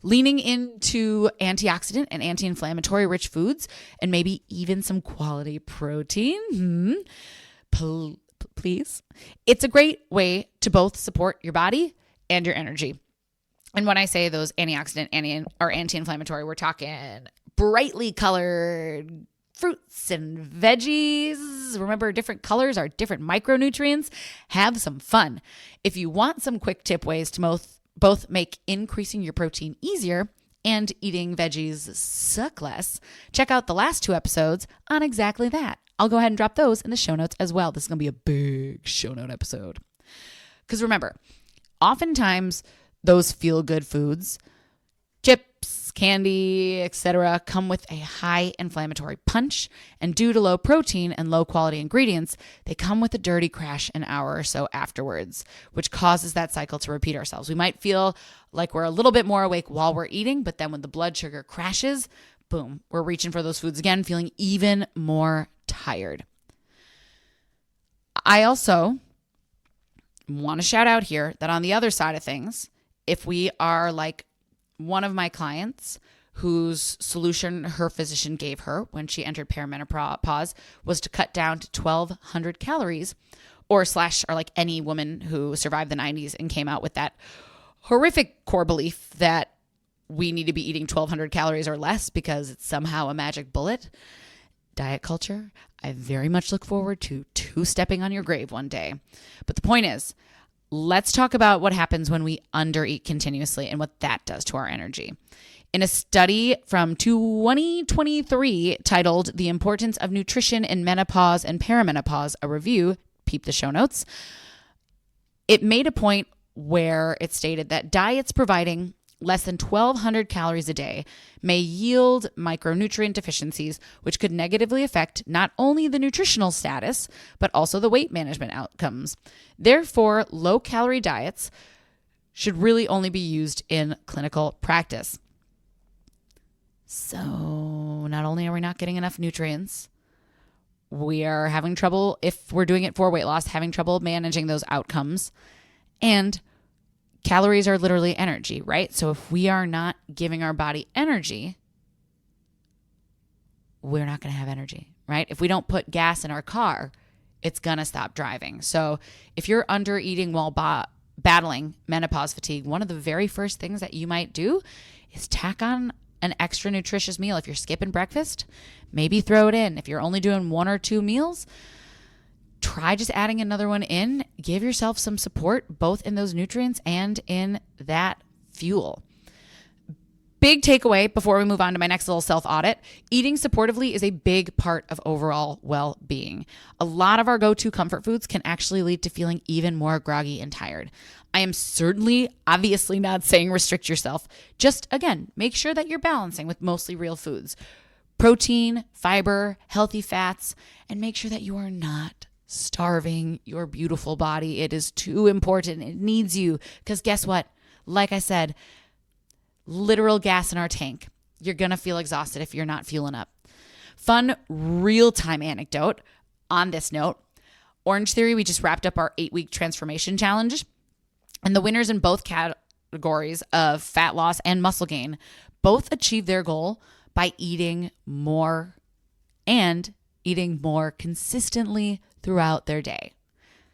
Leaning into antioxidant and anti-inflammatory rich foods and maybe even some quality protein, please. It's a great way to both support your body and your energy. And when I say those antioxidant or anti-inflammatory, we're talking brightly colored fruits and veggies. Remember, different colors are different micronutrients. Have some fun. If you want some quick tip ways to both make increasing your protein easier and eating veggies suck less, check out the last 2 episodes on exactly that. I'll go ahead and drop those in the show notes as well. This is going to be a big show note episode. Because remember, oftentimes those feel-good foods, chips, candy, etc., come with a high inflammatory punch, and due to low protein and low quality ingredients, they come with a dirty crash an hour or so afterwards, which causes that cycle to repeat ourselves. We might feel like we're a little bit more awake while we're eating, but then when the blood sugar crashes, boom, we're reaching for those foods again, feeling even more tired. I also want to shout out here that on the other side of things, if we are like one of my clients whose solution her physician gave her when she entered perimenopause was to cut down to 1,200 calories, or like any woman who survived the 90s and came out with that horrific core belief that we need to be eating 1,200 calories or less because it's somehow a magic bullet. Diet culture, I very much look forward to 2-stepping on your grave one day. But the point is, Let's talk about what happens when we undereat continuously and what that does to our energy. In a study from 2023 titled The Importance of Nutrition in Menopause and Perimenopause, a review, peep the show notes, it made a point where it stated that diets providing less than 1,200 calories a day may yield micronutrient deficiencies, which could negatively affect not only the nutritional status, but also the weight management outcomes. Therefore, low-calorie diets should really only be used in clinical practice. So not only are we not getting enough nutrients, we are having trouble, if we're doing it for weight loss, having trouble managing those outcomes. And calories are literally energy, right? So if we are not giving our body energy, we're not going to have energy, right? If we don't put gas in our car, it's going to stop driving. So if you're under eating while battling menopause fatigue, one of the very first things that you might do is tack on an extra nutritious meal. If you're skipping breakfast, maybe throw it in. If you're only doing 1 or 2 meals, try just adding another one in. Give yourself some support, both in those nutrients and in that fuel. Big takeaway before we move on to my next little self-audit, eating supportively is a big part of overall well-being. A lot of our go-to comfort foods can actually lead to feeling even more groggy and tired. I am certainly, obviously not saying restrict yourself. Just, again, make sure that you're balancing with mostly real foods. Protein, fiber, healthy fats, and make sure that you are not starving your beautiful body. It is too important. It needs you. Because guess what? Like I said, literal gas in our tank. You're going to feel exhausted if you're not fueling up. Fun real-time anecdote on this note. Orange Theory, we just wrapped up our 8-week transformation challenge. And the winners in both categories of fat loss and muscle gain both achieved their goal by eating more and eating more consistently throughout their day.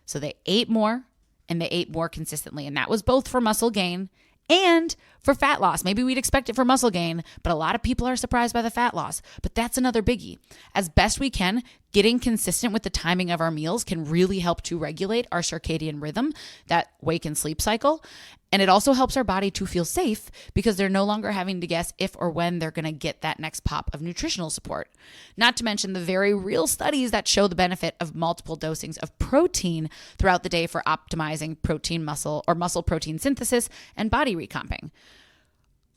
So they ate more and they ate more consistently. And that was both for muscle gain and for fat loss. Maybe we'd expect it for muscle gain, but a lot of people are surprised by the fat loss. But that's another biggie. As best we can, getting consistent with the timing of our meals can really help to regulate our circadian rhythm, that wake and sleep cycle. And it also helps our body to feel safe because they're no longer having to guess if or when they're going to get that next pop of nutritional support. Not to mention the very real studies that show the benefit of multiple dosings of protein throughout the day for optimizing protein muscle or muscle protein synthesis and body recomping.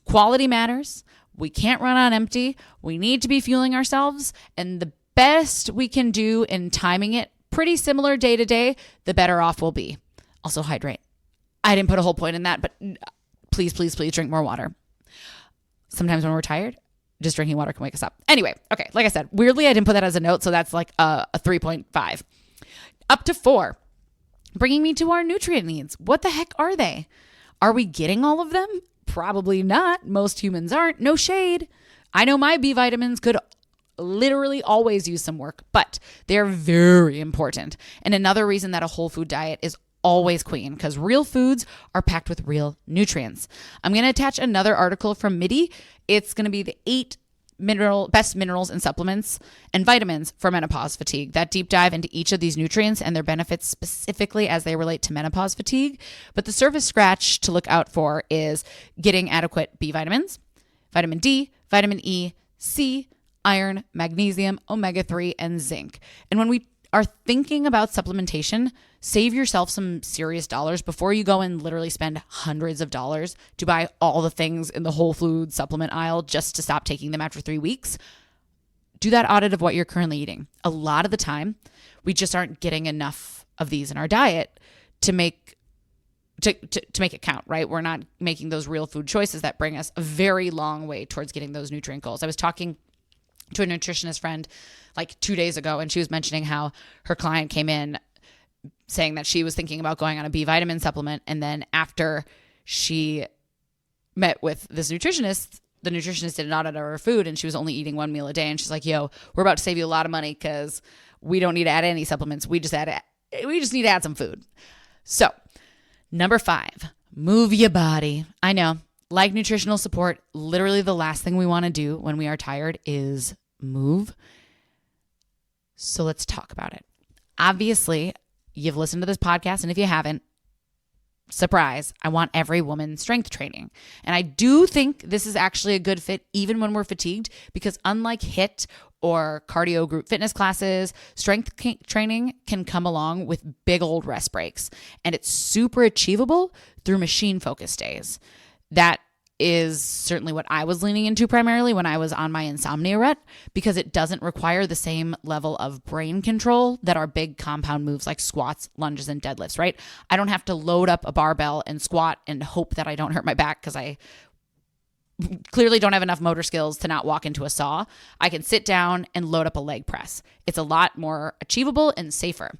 Quality matters. We can't run on empty. We need to be fueling ourselves. And the best we can do in timing it pretty similar day to day, the better off we'll be. Also hydrate. I didn't put a whole point in that, but please, please, please drink more water. Sometimes when we're tired, just drinking water can wake us up. Anyway, okay, like I said, weirdly, I didn't put that as a note, so that's like a 3.5. Up to 4. Bringing me to our nutrient needs. What the heck are they? Are we getting all of them? Probably not. Most humans aren't. No shade. I know my B vitamins could literally always use some work, but they're very important. And another reason that a whole food diet is always queen, because real foods are packed with real nutrients. I'm going to attach another article from MIDI. It's going to be the 8 best minerals and supplements and vitamins for menopause fatigue. That deep dive into each of these nutrients and their benefits specifically as they relate to menopause fatigue. But the surface scratch to look out for is getting adequate B vitamins, vitamin D, vitamin E, C, iron, magnesium, omega-3, and zinc. And when we are thinking about supplementation, save yourself some serious dollars before you go and literally spend hundreds of dollars to buy all the things in the whole food supplement aisle just to stop taking them after 3 weeks. Do that audit of what you're currently eating. A lot of the time, we just aren't getting enough of these in our diet to make it count, right? We're not making those real food choices that bring us a very long way towards getting those nutrient goals. I was talking to a nutritionist friend like 2 days ago, and she was mentioning how her client came in saying that she was thinking about going on a B vitamin supplement. And then after she met with this nutritionist, the nutritionist did an audit of her food and she was only eating 1 meal a day. And she's like, yo, we're about to save you a lot of money because we don't need to add any supplements. We just need to add some food. So number 5, move your body. I know, like nutritional support, literally the last thing we want to do when we are tired is move. So let's talk about it. Obviously, you've listened to this podcast, and if you haven't, surprise, I want every woman strength training. And I do think this is actually a good fit even when we're fatigued, because unlike HIIT or cardio group fitness classes, strength training can come along with big old rest breaks. And it's super achievable through machine focus days. That is certainly what I was leaning into primarily when I was on my insomnia rut, because it doesn't require the same level of brain control that our big compound moves like squats, lunges, and deadlifts, right? I don't have to load up a barbell and squat and hope that I don't hurt my back, because I clearly don't have enough motor skills to not walk into a saw. I can sit down and load up a leg press. It's a lot more achievable and safer.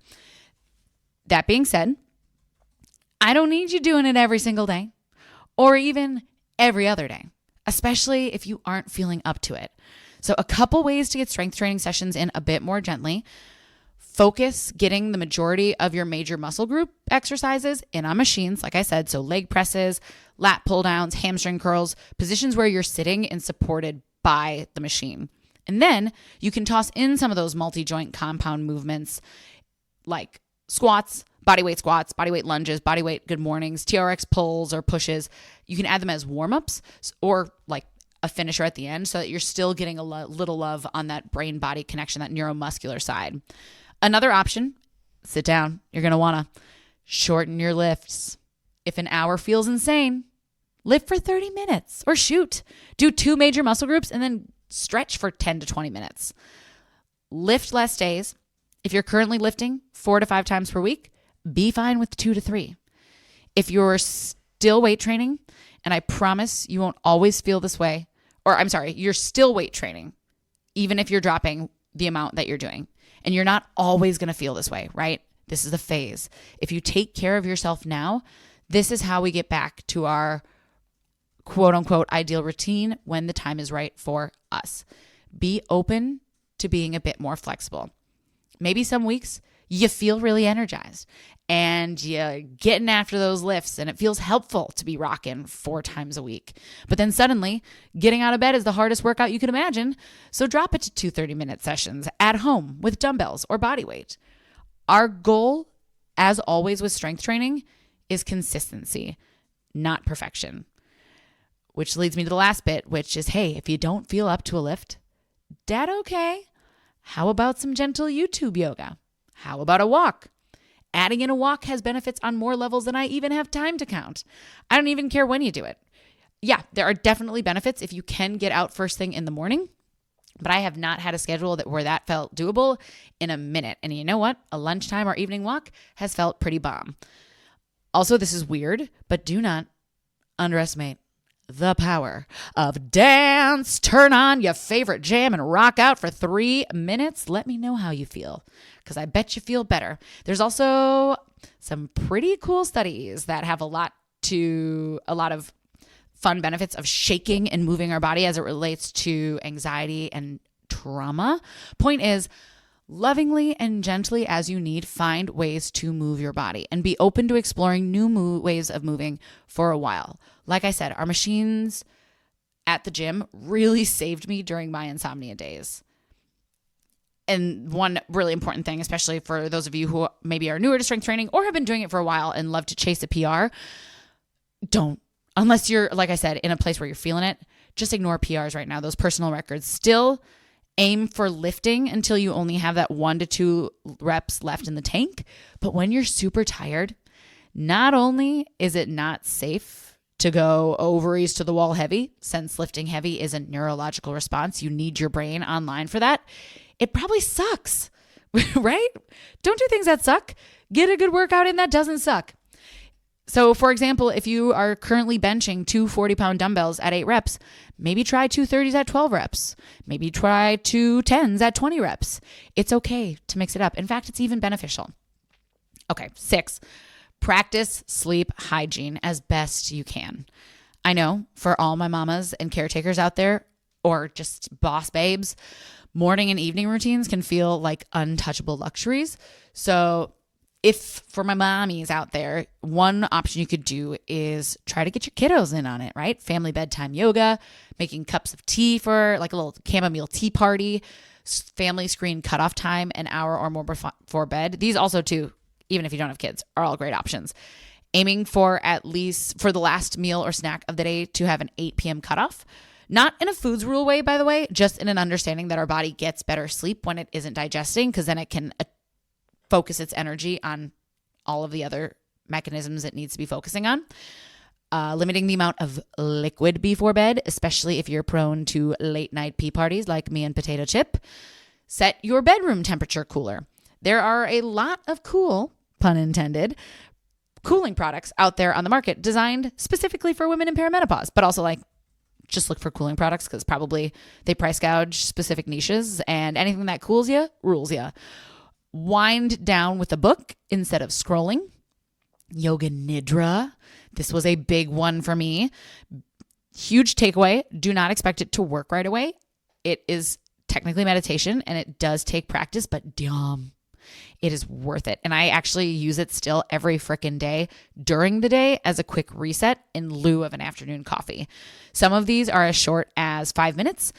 That being said, I don't need you doing it every single day or even every other day, especially if you aren't feeling up to it. So a couple ways to get strength training sessions in a bit more gently. Focus getting the majority of your major muscle group exercises in on machines, like I said. So leg presses, lat pull downs, hamstring curls, positions where you're sitting and supported by the machine. And then you can toss in some of those multi-joint compound movements like squats, bodyweight lunges, bodyweight good mornings, TRX pulls or pushes. You can add them as warm-ups or like a finisher at the end, so that you're still getting a little love on that brain-body connection, that neuromuscular side. Another option, sit down. You're going to want to shorten your lifts. If an hour feels insane, lift for 30 minutes or shoot. Do 2 major muscle groups and then stretch for 10 to 20 minutes. Lift less days. If you're currently lifting 4 to 5 times per week, be fine with 2 to 3. If you're still weight training, and I promise you won't always feel this way, or I'm sorry, you're still weight training, even if you're dropping the amount that you're doing. And you're not always going to feel this way, right? This is a phase. If you take care of yourself now, this is how we get back to our quote unquote ideal routine when the time is right for us. Be open to being a bit more flexible. Maybe some weeks you feel really energized and you're getting after those lifts and it feels helpful to be rocking 4 times a week. But then suddenly getting out of bed is the hardest workout you can imagine. So drop it to 2 30-minute sessions at home with dumbbells or body weight. Our goal, as always with strength training, is consistency, not perfection. Which leads me to the last bit, which is, hey, if you don't feel up to a lift, dat okay. How about some gentle YouTube yoga? How about a walk? Adding in a walk has benefits on more levels than I even have time to count. I don't even care when you do it. Yeah, there are definitely benefits if you can get out first thing in the morning, but I have not had a schedule where that felt doable in a minute. And you know what? A lunchtime or evening walk has felt pretty bomb. Also, this is weird, but do not underestimate the power of dance. Turn on your favorite jam and rock out for 3 minutes. Let me know how you feel, because I bet you feel better. There's also some pretty cool studies that have a lot of fun benefits of shaking and moving our body as it relates to anxiety and trauma. Point is, lovingly and gently as you need, find ways to move your body and be open to exploring new ways of moving for a while. Like I said, our machines at the gym really saved me during my insomnia days. And one really important thing, especially for those of you who maybe are newer to strength training or have been doing it for a while and love to chase a PR, don't. Unless you're, like I said, in a place where you're feeling it, just ignore PRs right now, those personal records. Still aim for lifting until you only have that 1 to 2 reps left in the tank. But when you're super tired, not only is it not safe to go ovaries to the wall heavy, since lifting heavy is a neurological response, you need your brain online for that, it probably sucks, right? Don't do things that suck. Get a good workout in that doesn't suck. So for example, if you are currently benching 2 40-pound dumbbells at 8 reps, maybe try 2 30s at 12 reps. Maybe try 2 10s at 20 reps. It's okay to mix it up. In fact, it's even beneficial. Okay, 6, practice sleep hygiene as best you can. I know for all my mamas and caretakers out there, or just boss babes, morning and evening routines can feel like untouchable luxuries. So if for my mommies out there, one option you could do is try to get your kiddos in on it, right? Family bedtime yoga, making cups of tea for like a little chamomile tea party, family screen cutoff time, an hour or more before bed. These also too, even if you don't have kids, are all great options. aiming for at least for the last meal or snack of the day to have an 8 p.m. cutoff. Not in a foods rule way, by the way, just in an understanding that our body gets better sleep when it isn't digesting, because then it can focus its energy on all of the other mechanisms it needs to be focusing on. Limiting the amount of liquid before bed, especially if you're prone to late night pee parties like me and Potato Chip. Set your bedroom temperature cooler. There are a lot of cool, pun intended, cooling products out there on the market designed specifically for women in perimenopause, but also like just look for cooling products because probably they price gouge specific niches, and anything that cools you rules you. Wind down with a book instead of scrolling. Yoga Nidra. This was a big one for me. Huge takeaway. Do not expect it to work right away. It is technically meditation and it does take practice, but damn, it is worth it. And I actually use it still every frickin' day during the day as a quick reset in lieu of an afternoon coffee. Some of these are as short as 5 minutes,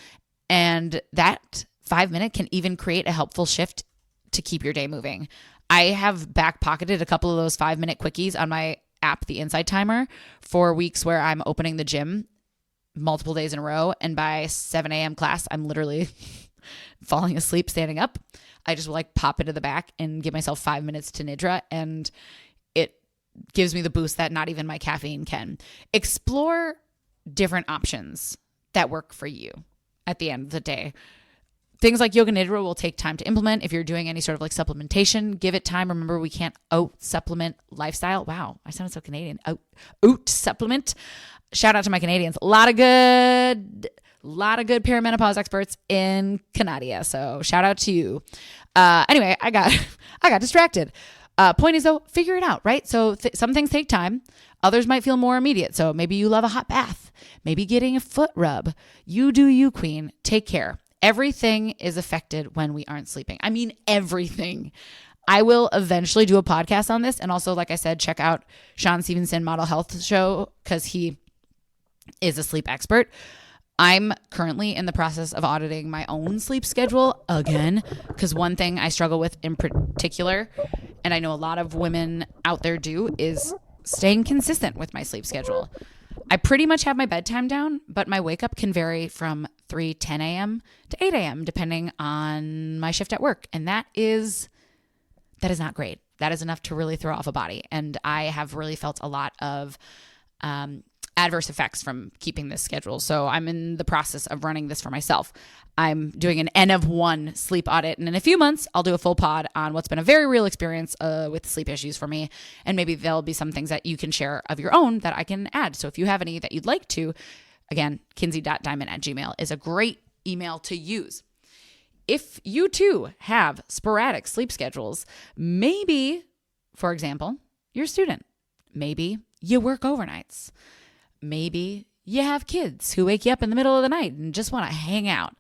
and that 5 minute can even create a helpful shift to keep your day moving. I have back pocketed a couple of those 5 minute quickies on my app, the Insight Timer, for weeks where I'm opening the gym multiple days in a row. And by 7 a.m. class, I'm literally falling asleep standing up. I just will like pop into the back and give myself 5 minutes to Nidra, and it gives me the boost that not even my caffeine can. Explore different options that work for you at the end of the day. Things like Yoga Nidra will take time to implement. If you're doing any sort of like supplementation, give it time. Remember, we can't out-supplement lifestyle. Wow, I sounded so Canadian. Out-supplement. Shout out to my Canadians. A lot of good perimenopause experts in Canada. So shout out to you. Anyway, I got distracted. Point is though, figure it out, right? So some things take time. Others might feel more immediate. So maybe you love a hot bath, maybe getting a foot rub. You do you, queen. Take care. Everything is affected when we aren't sleeping. I mean, everything. I will eventually do a podcast on this. And also, like I said, check out Sean Stevenson Model Health Show because he is a sleep expert. I'm currently in the process of auditing my own sleep schedule again, because one thing I struggle with in particular, and I know a lot of women out there do, is staying consistent with my sleep schedule. I pretty much have my bedtime down, but my wake up can vary from 3:10 a.m. to 8 a.m. depending on my shift at work. And that is not great. That is enough to really throw off a body. And I have really felt a lot of adverse effects from keeping this schedule. So I'm in the process of running this for myself. I'm doing an N of 1 sleep audit. And in a few months, I'll do a full pod on what's been a very real experience with sleep issues for me. And maybe there'll be some things that you can share of your own that I can add. So if you have any that you'd like to, again, kinsey.diamond@gmail.com is a great email to use. If you too have sporadic sleep schedules, maybe, for example, you're a student. Maybe you work overnights. Maybe you have kids who wake you up in the middle of the night and just want to hang out.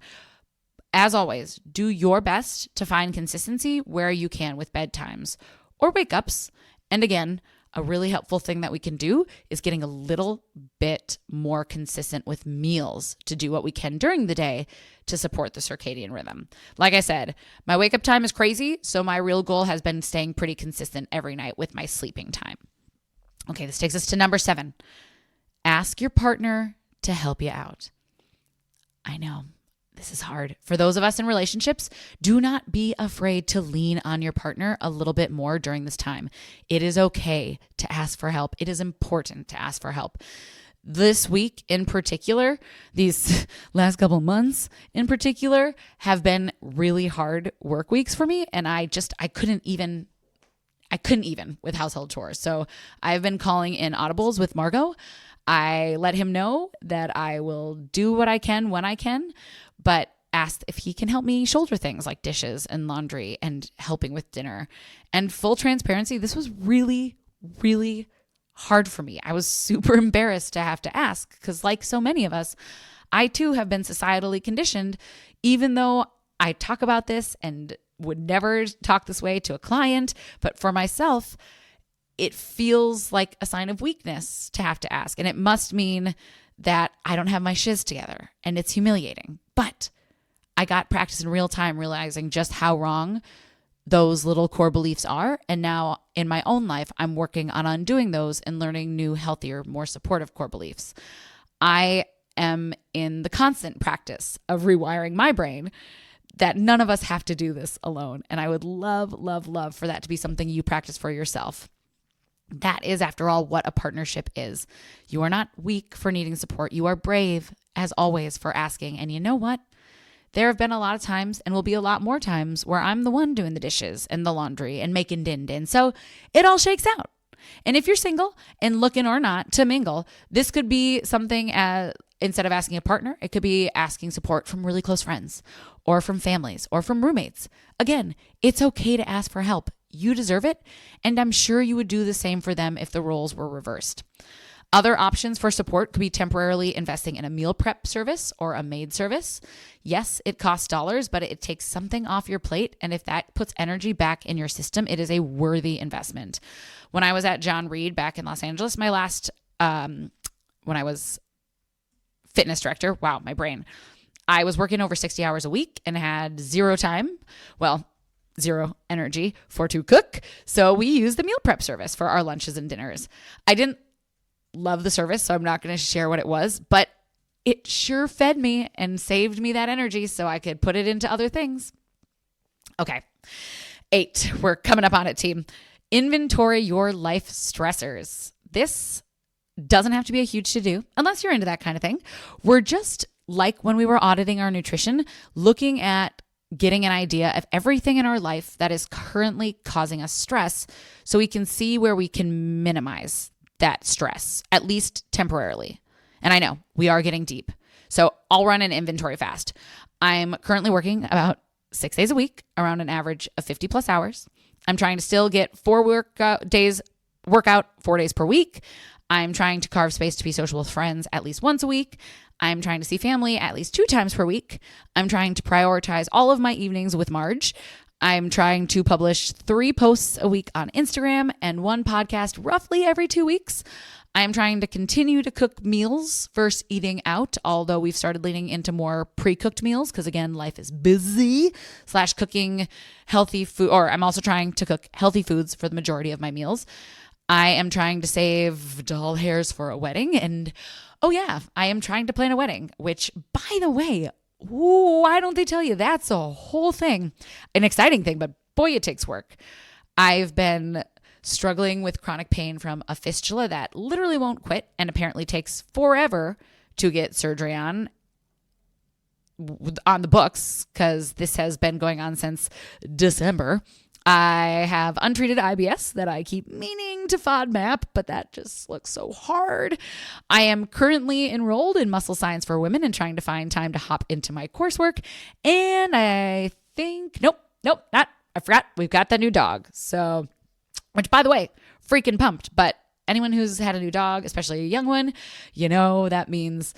As always, do your best to find consistency where you can with bedtimes or wake ups. And again, a really helpful thing that we can do is getting a little bit more consistent with meals to do what we can during the day to support the circadian rhythm. Like I said, my wake up time is crazy, so my real goal has been staying pretty consistent every night with my sleeping time. Okay, this takes us to number 7. Ask your partner to help you out. I know this is hard. For those of us in relationships, do not be afraid to lean on your partner a little bit more during this time. It is okay to ask for help. It is important to ask for help. This week in particular, these last couple months in particular, have been really hard work weeks for me. And I couldn't even with household chores. So I've been calling in audibles with Margot. I let him know that I will do what I can when I can, but asked if he can help me shoulder things like dishes and laundry and helping with dinner. And full transparency, this was really, really hard for me. I was super embarrassed to have to ask because, like so many of us, I too have been societally conditioned, even though I talk about this and would never talk this way to a client, but for myself, it feels like a sign of weakness to have to ask. And it must mean that I don't have my shiz together and it's humiliating. But I got practice in real time realizing just how wrong those little core beliefs are. And now in my own life, I'm working on undoing those and learning new, healthier, more supportive core beliefs. I am in the constant practice of rewiring my brain that none of us have to do this alone. And I would love, love, love for that to be something you practice for yourself. That is, after all, what a partnership is. You are not weak for needing support. You are brave, as always, for asking. And you know what? There have been a lot of times, and will be a lot more times, where I'm the one doing the dishes and the laundry and making din-din. So it all shakes out. And if you're single and looking or not to mingle, this could be something as, instead of asking a partner, it could be asking support from really close friends or from families or from roommates. Again, it's okay to ask for help. You deserve it. And I'm sure you would do the same for them if the roles were reversed. Other options for support could be temporarily investing in a meal prep service or a maid service. Yes, it costs dollars, but it takes something off your plate. And if that puts energy back in your system, it is a worthy investment. When I was at John Reed back in Los Angeles, my last, when I was fitness director, wow, my brain, I was working over 60 hours a week and had zero time. Well, zero energy to cook. So we used the meal prep service for our lunches and dinners. I didn't love the service, so I'm not going to share what it was, but it sure fed me and saved me that energy so I could put it into other things. Okay. 8, we're coming up on it, team. Inventory your life stressors. This doesn't have to be a huge to-do unless you're into that kind of thing. We're just like when we were auditing our nutrition, looking at getting an idea of everything in our life that is currently causing us stress so we can see where we can minimize that stress, at least temporarily. And I know we are getting deep. So I'll run an inventory fast. I'm currently working about 6 days a week, around an average of 50 plus hours. I'm trying to still get 4 workout 4 days per week. I'm trying to carve space to be social with friends at least once a week. I'm trying to see family at least 2 times per week. I'm trying to prioritize all of my evenings with Marge. I'm trying to publish 3 posts a week on Instagram and 1 podcast roughly every 2 weeks. I'm trying to continue to cook meals versus eating out, although we've started leaning into more pre-cooked meals because, again, life is busy / cooking healthy food, or I'm also trying to cook healthy foods for the majority of my meals. I am trying to save doll hairs for a wedding. And, oh yeah, I am trying to plan a wedding, which, by the way, why don't they tell you that's a whole thing? An exciting thing, but boy, it takes work. I've been struggling with chronic pain from a fistula that literally won't quit and apparently takes forever to get surgery on the books because this has been going on since December. I have untreated IBS that I keep meaning to FODMAP, but that just looks so hard. I am currently enrolled in muscle science for women and trying to find time to hop into my coursework. And I think, I forgot we've got that new dog. So, which by the way, freaking pumped. But anyone who's had a new dog, especially a young one, that means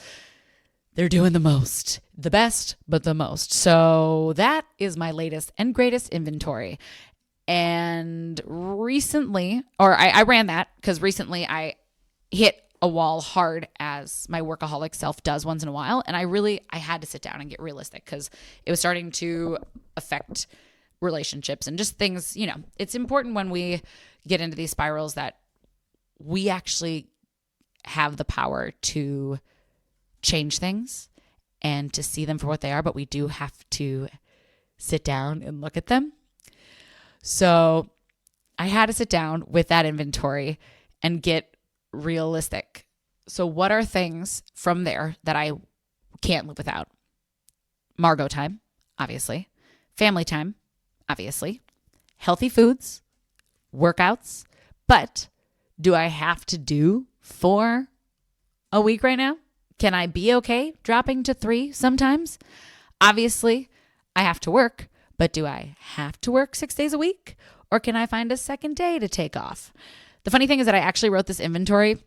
they're doing the most, the best, but the most. So that is my latest and greatest inventory. And recently, I ran that because recently I hit a wall hard as my workaholic self does once in a while. And I had to sit down and get realistic because it was starting to affect relationships and just things, it's important when we get into these spirals that we actually have the power to change things and to see them for what they are, but we do have to sit down and look at them. So I had to sit down with that inventory and get realistic. So what are things from there that I can't live without? Margot time, obviously. Family time, obviously. Healthy foods, workouts. But do I have to do 4 a week right now? Can I be okay dropping to 3 sometimes? Obviously, I have to work. But do I have to work 6 days a week? Or can I find a second day to take off? The funny thing is that I actually wrote this inventory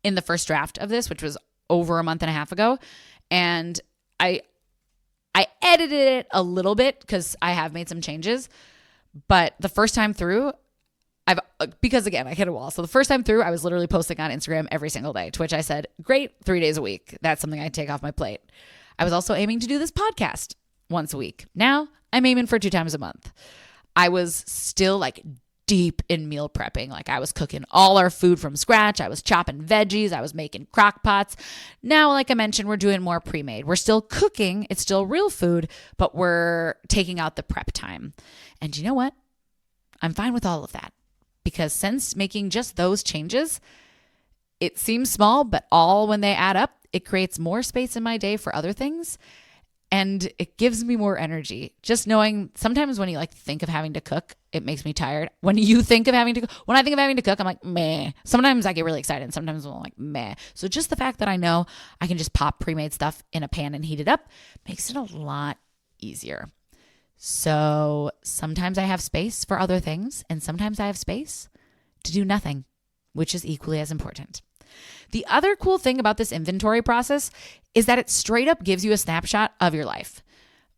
in the first draft of this, which was over a month and a half ago. And I edited it a little bit because I have made some changes. But the first time through, because again, I hit a wall. So the first time through, I was literally posting on Instagram every single day, to which I said, great, 3 days a week. That's something I take off my plate. I was also aiming to do this podcast once a week. Now I'm aiming for 2 times a month. I was still like deep in meal prepping. Like I was cooking all our food from scratch. I was chopping veggies. I was making crock pots. Now, like I mentioned, we're doing more pre-made. We're still cooking. It's still real food, but we're taking out the prep time. And you know what? I'm fine with all of that because since making just those changes, it seems small, but all when they add up, it creates more space in my day for other things. And it gives me more energy. Just knowing sometimes when you like think of having to cook, it makes me tired. When you think of having to cook, when I think of having to cook, I'm like, meh. Sometimes I get really excited. And sometimes I'm like, meh. So just the fact that I know I can just pop pre-made stuff in a pan and heat it up makes it a lot easier. So sometimes I have space for other things and sometimes I have space to do nothing, which is equally as important. The other cool thing about this inventory process is that it straight up gives you a snapshot of your life.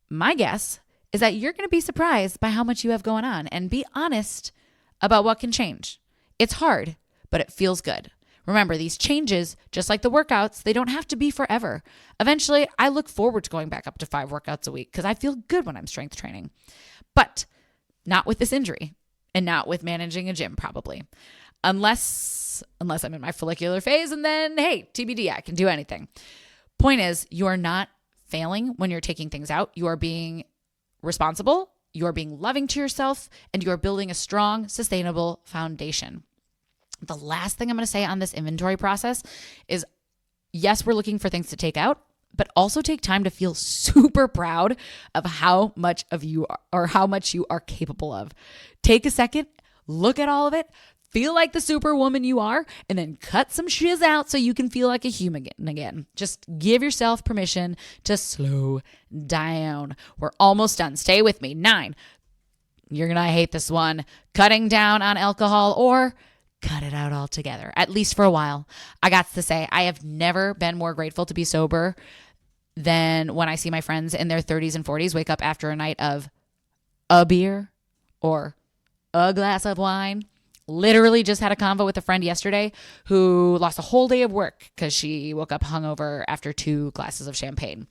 My guess is that you're going to be surprised by how much you have going on and be honest about what can change. It's hard, but it feels good. Remember, these changes, just like the workouts, they don't have to be forever. Eventually, I look forward to going back up to 5 workouts a week because I feel good when I'm strength training. But not with this injury and not with managing a gym probably. Unless I'm in my follicular phase and then, hey, TBD, I can do anything. Point is, you are not failing when you're taking things out. You are being responsible, you are being loving to yourself, and you are building a strong, sustainable foundation. The last thing I'm going to say on this inventory process is, yes, we're looking for things to take out, but also take time to feel super proud of how much of you are, or how much you are capable of. Take a second, look at all of it, feel like the superwoman you are, and then cut some shiz out so you can feel like a human again. Just give yourself permission to slow down. We're almost done. Stay with me. 9. You're going to hate this one. Cutting down on alcohol or cut it out altogether, at least for a while. I got to say, I have never been more grateful to be sober than when I see my friends in their 30s and 40s wake up after a night of a beer or a glass of wine. Literally just had a convo with a friend yesterday who lost a whole day of work because she woke up hungover after 2 glasses of champagne.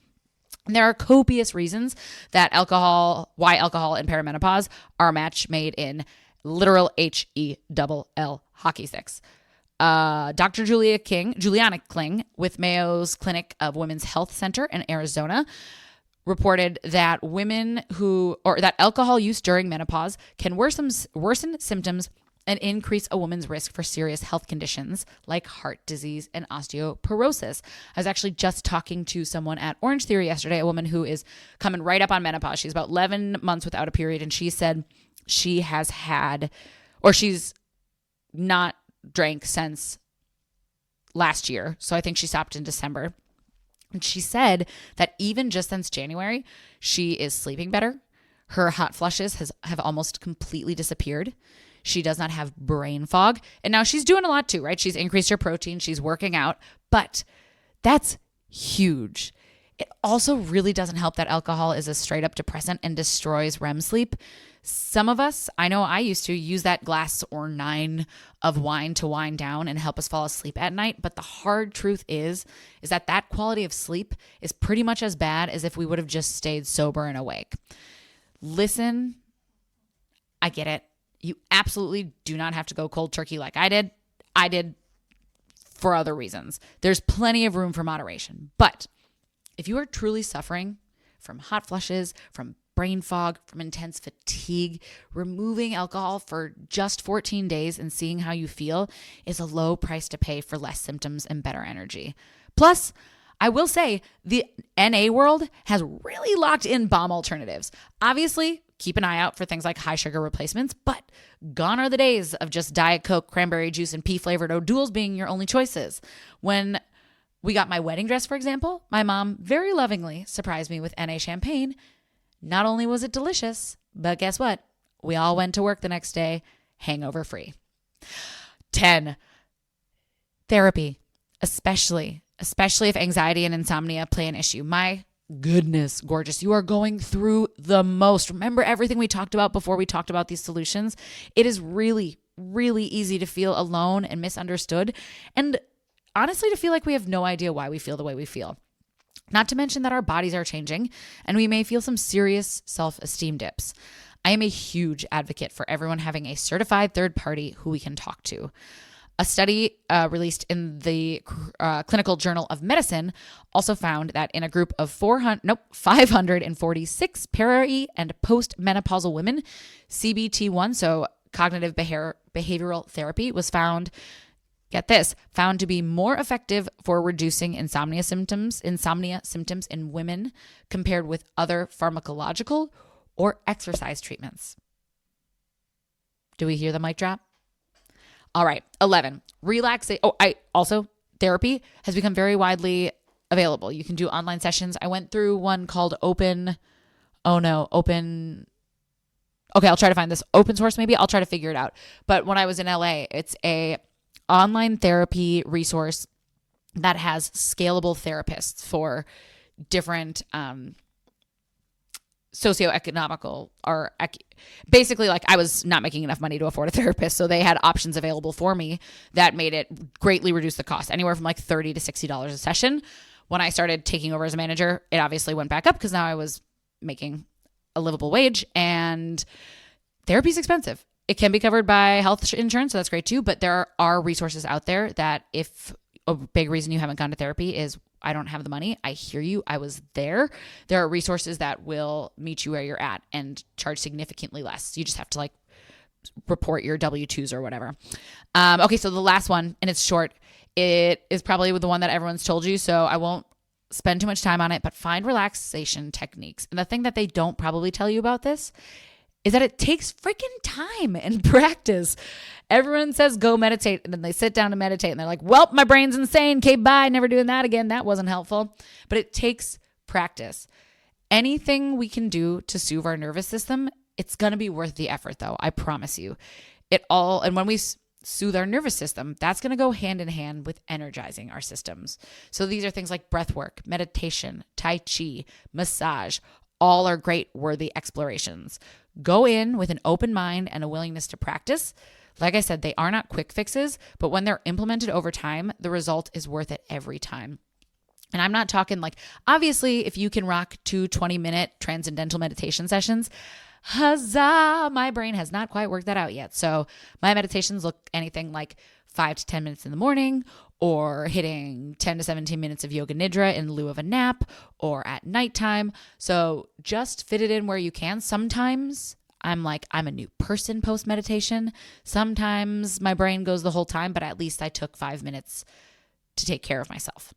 And there are copious reasons that why alcohol and perimenopause are a match made in literal hockey sticks. Dr. Juliana Kling with Mayo's Clinic of Women's Health Center in Arizona reported that that alcohol use during menopause can worsen symptoms and increase a woman's risk for serious health conditions like heart disease and osteoporosis. I was actually just talking to someone at Orange Theory yesterday, a woman who is coming right up on menopause. She's about 11 months without a period, and she said she's not drank since last year. So I think she stopped in December. And she said that even just since January, she is sleeping better. Her hot flushes have almost completely disappeared. She does not have brain fog. And now she's doing a lot too, right? She's increased her protein. She's working out. But that's huge. It also really doesn't help that alcohol is a straight up depressant and destroys REM sleep. Some of us, I know I used to use that glass or 9 of wine to wind down and help us fall asleep at night. But the hard truth is that quality of sleep is pretty much as bad as if we would have just stayed sober and awake. Listen, I get it. You absolutely do not have to go cold turkey like I did. I did for other reasons. There's plenty of room for moderation. But if you are truly suffering from hot flushes, from brain fog, from intense fatigue, removing alcohol for just 14 days and seeing how you feel is a low price to pay for less symptoms and better energy. Plus, I will say the NA world has really locked in bomb alternatives. Obviously, keep an eye out for things like high sugar replacements, but gone are the days of just Diet Coke, cranberry juice, and pea-flavored O'Doul's being your only choices. When we got my wedding dress, for example, my mom very lovingly surprised me with NA champagne. Not only was it delicious, but guess what? We all went to work the next day hangover free. 10. Therapy, especially if anxiety and insomnia play an issue. My goodness, gorgeous. You are going through the most. Remember everything we talked about before we talked about these solutions? It is really, really easy to feel alone and misunderstood. And honestly, to feel like we have no idea why we feel the way we feel. Not to mention that our bodies are changing and we may feel some serious self-esteem dips. I am a huge advocate for everyone having a certified third party who we can talk to. A study released in the Clinical Journal of Medicine also found that in a group of 546 peri- and postmenopausal women, CBT1, so cognitive behavioral therapy, was found, get this, found to be more effective for reducing insomnia symptoms in women compared with other pharmacological or exercise treatments. Do we hear the mic drop? All right. 11. Therapy has become very widely available. You can do online sessions. I went through one called Okay, I'll try to find this. Open source, maybe. I'll try to figure it out. But when I was in LA, it's a online therapy resource that has scalable therapists for different socioeconomical or basically, like, I was not making enough money to afford a therapist. So they had options available for me that made it greatly reduce the cost, anywhere from like $30 to $60 a session. When I started taking over as a manager, it obviously went back up because now I was making a livable wage, and therapy is expensive. It can be covered by health insurance, so that's great too. But there are resources out there that, if a big reason you haven't gone to therapy is I don't have the money, I hear you. I was there. There are resources that will meet you where you're at and charge significantly less. You just have to like report your W-2s or whatever. Okay, so the last one, and it's short. It is probably the one that everyone's told you, so I won't spend too much time on it, but find relaxation techniques. And the thing that they don't probably tell you about this is that it takes freaking time and practice. Everyone says go meditate, and then they sit down to meditate and they're like, well, my brain's insane. Okay, bye. Never doing that again. That wasn't helpful. But it takes practice. Anything we can do to soothe our nervous system, it's going to be worth the effort, though. I promise you. And when we soothe our nervous system, that's going to go hand in hand with energizing our systems. So these are things like breath work, meditation, Tai Chi, massage. All are great, worthy explorations. Go in with an open mind and a willingness to practice. Like I said, they are not quick fixes, but when they're implemented over time, the result is worth it every time. And I'm not talking like, obviously, if you can rock 2 20-minute transcendental meditation sessions, huzzah, my brain has not quite worked that out yet. So my meditations look anything like 5 to 10 minutes in the morning, or hitting 10 to 17 minutes of yoga nidra in lieu of a nap, or at nighttime. So just fit it in where you can. Sometimes I'm a new person post meditation. Sometimes my brain goes the whole time, but at least I took 5 minutes to take care of myself.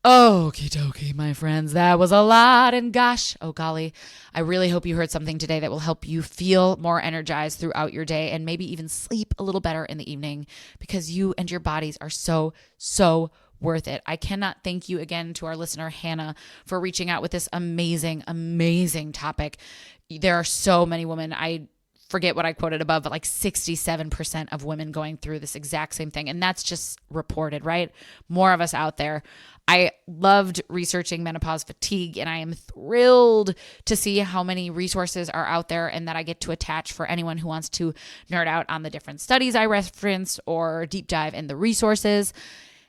Okie dokie, my friends. That was a lot. And gosh, oh golly, I really hope you heard something today that will help you feel more energized throughout your day and maybe even sleep a little better in the evening, because you and your bodies are so, so worth it. I cannot thank you again to our listener, Hannah, for reaching out with this amazing, amazing topic. There are so many women. I forget what I quoted above, but like 67% of women going through this exact same thing. And that's just reported, right? More of us out there. I loved researching menopause fatigue, and I am thrilled to see how many resources are out there and that I get to attach for anyone who wants to nerd out on the different studies I referenced or deep dive in the resources.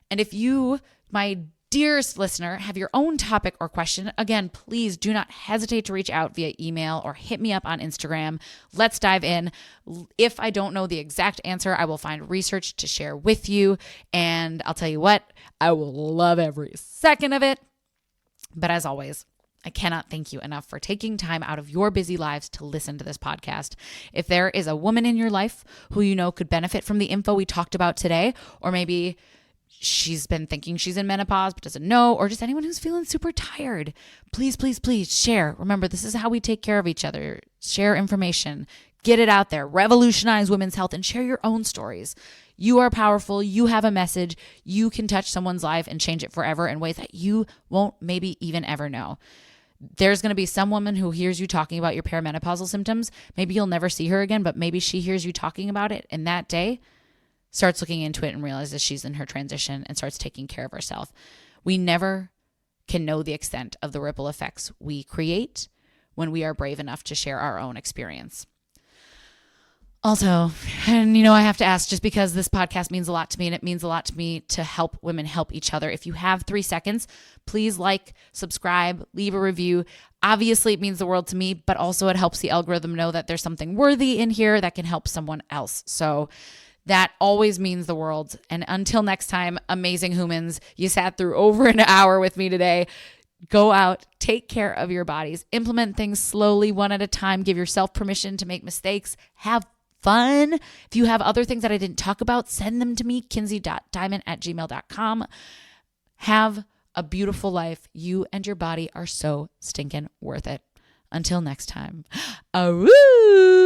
And if you, my dearest listener, have your own topic or question, again, please do not hesitate to reach out via email or hit me up on Instagram. Let's dive in. If I don't know the exact answer, I will find research to share with you. And I'll tell you what, I will love every second of it. But as always, I cannot thank you enough for taking time out of your busy lives to listen to this podcast. If there is a woman in your life who you know could benefit from the info we talked about today, or maybe she's been thinking she's in menopause but doesn't know, or just anyone who's feeling super tired, please, please, please share. Remember, this is how we take care of each other. Share information, get it out there, revolutionize women's health, and share your own stories. You are powerful. You have a message. You can touch someone's life and change it forever in ways that you won't maybe even ever know. There's going to be some woman who hears you talking about your perimenopausal symptoms. Maybe you'll never see her again, but maybe she hears you talking about it, and that day starts looking into it and realizes she's in her transition and starts taking care of herself. We never can know the extent of the ripple effects we create when we are brave enough to share our own experience. Also, and I have to ask, just because this podcast means a lot to me and it means a lot to me to help women help each other. If you have 3 seconds, please like, subscribe, leave a review. Obviously, it means the world to me, but also it helps the algorithm know that there's something worthy in here that can help someone else. So that always means the world. And until next time, amazing humans, you sat through over an hour with me today. Go out, take care of your bodies, implement things slowly, one at a time, give yourself permission to make mistakes, have fun. If you have other things that I didn't talk about, send them to me, kinsey.diamond@gmail.com. Have a beautiful life. You and your body are so stinking worth it. Until next time. Awoo!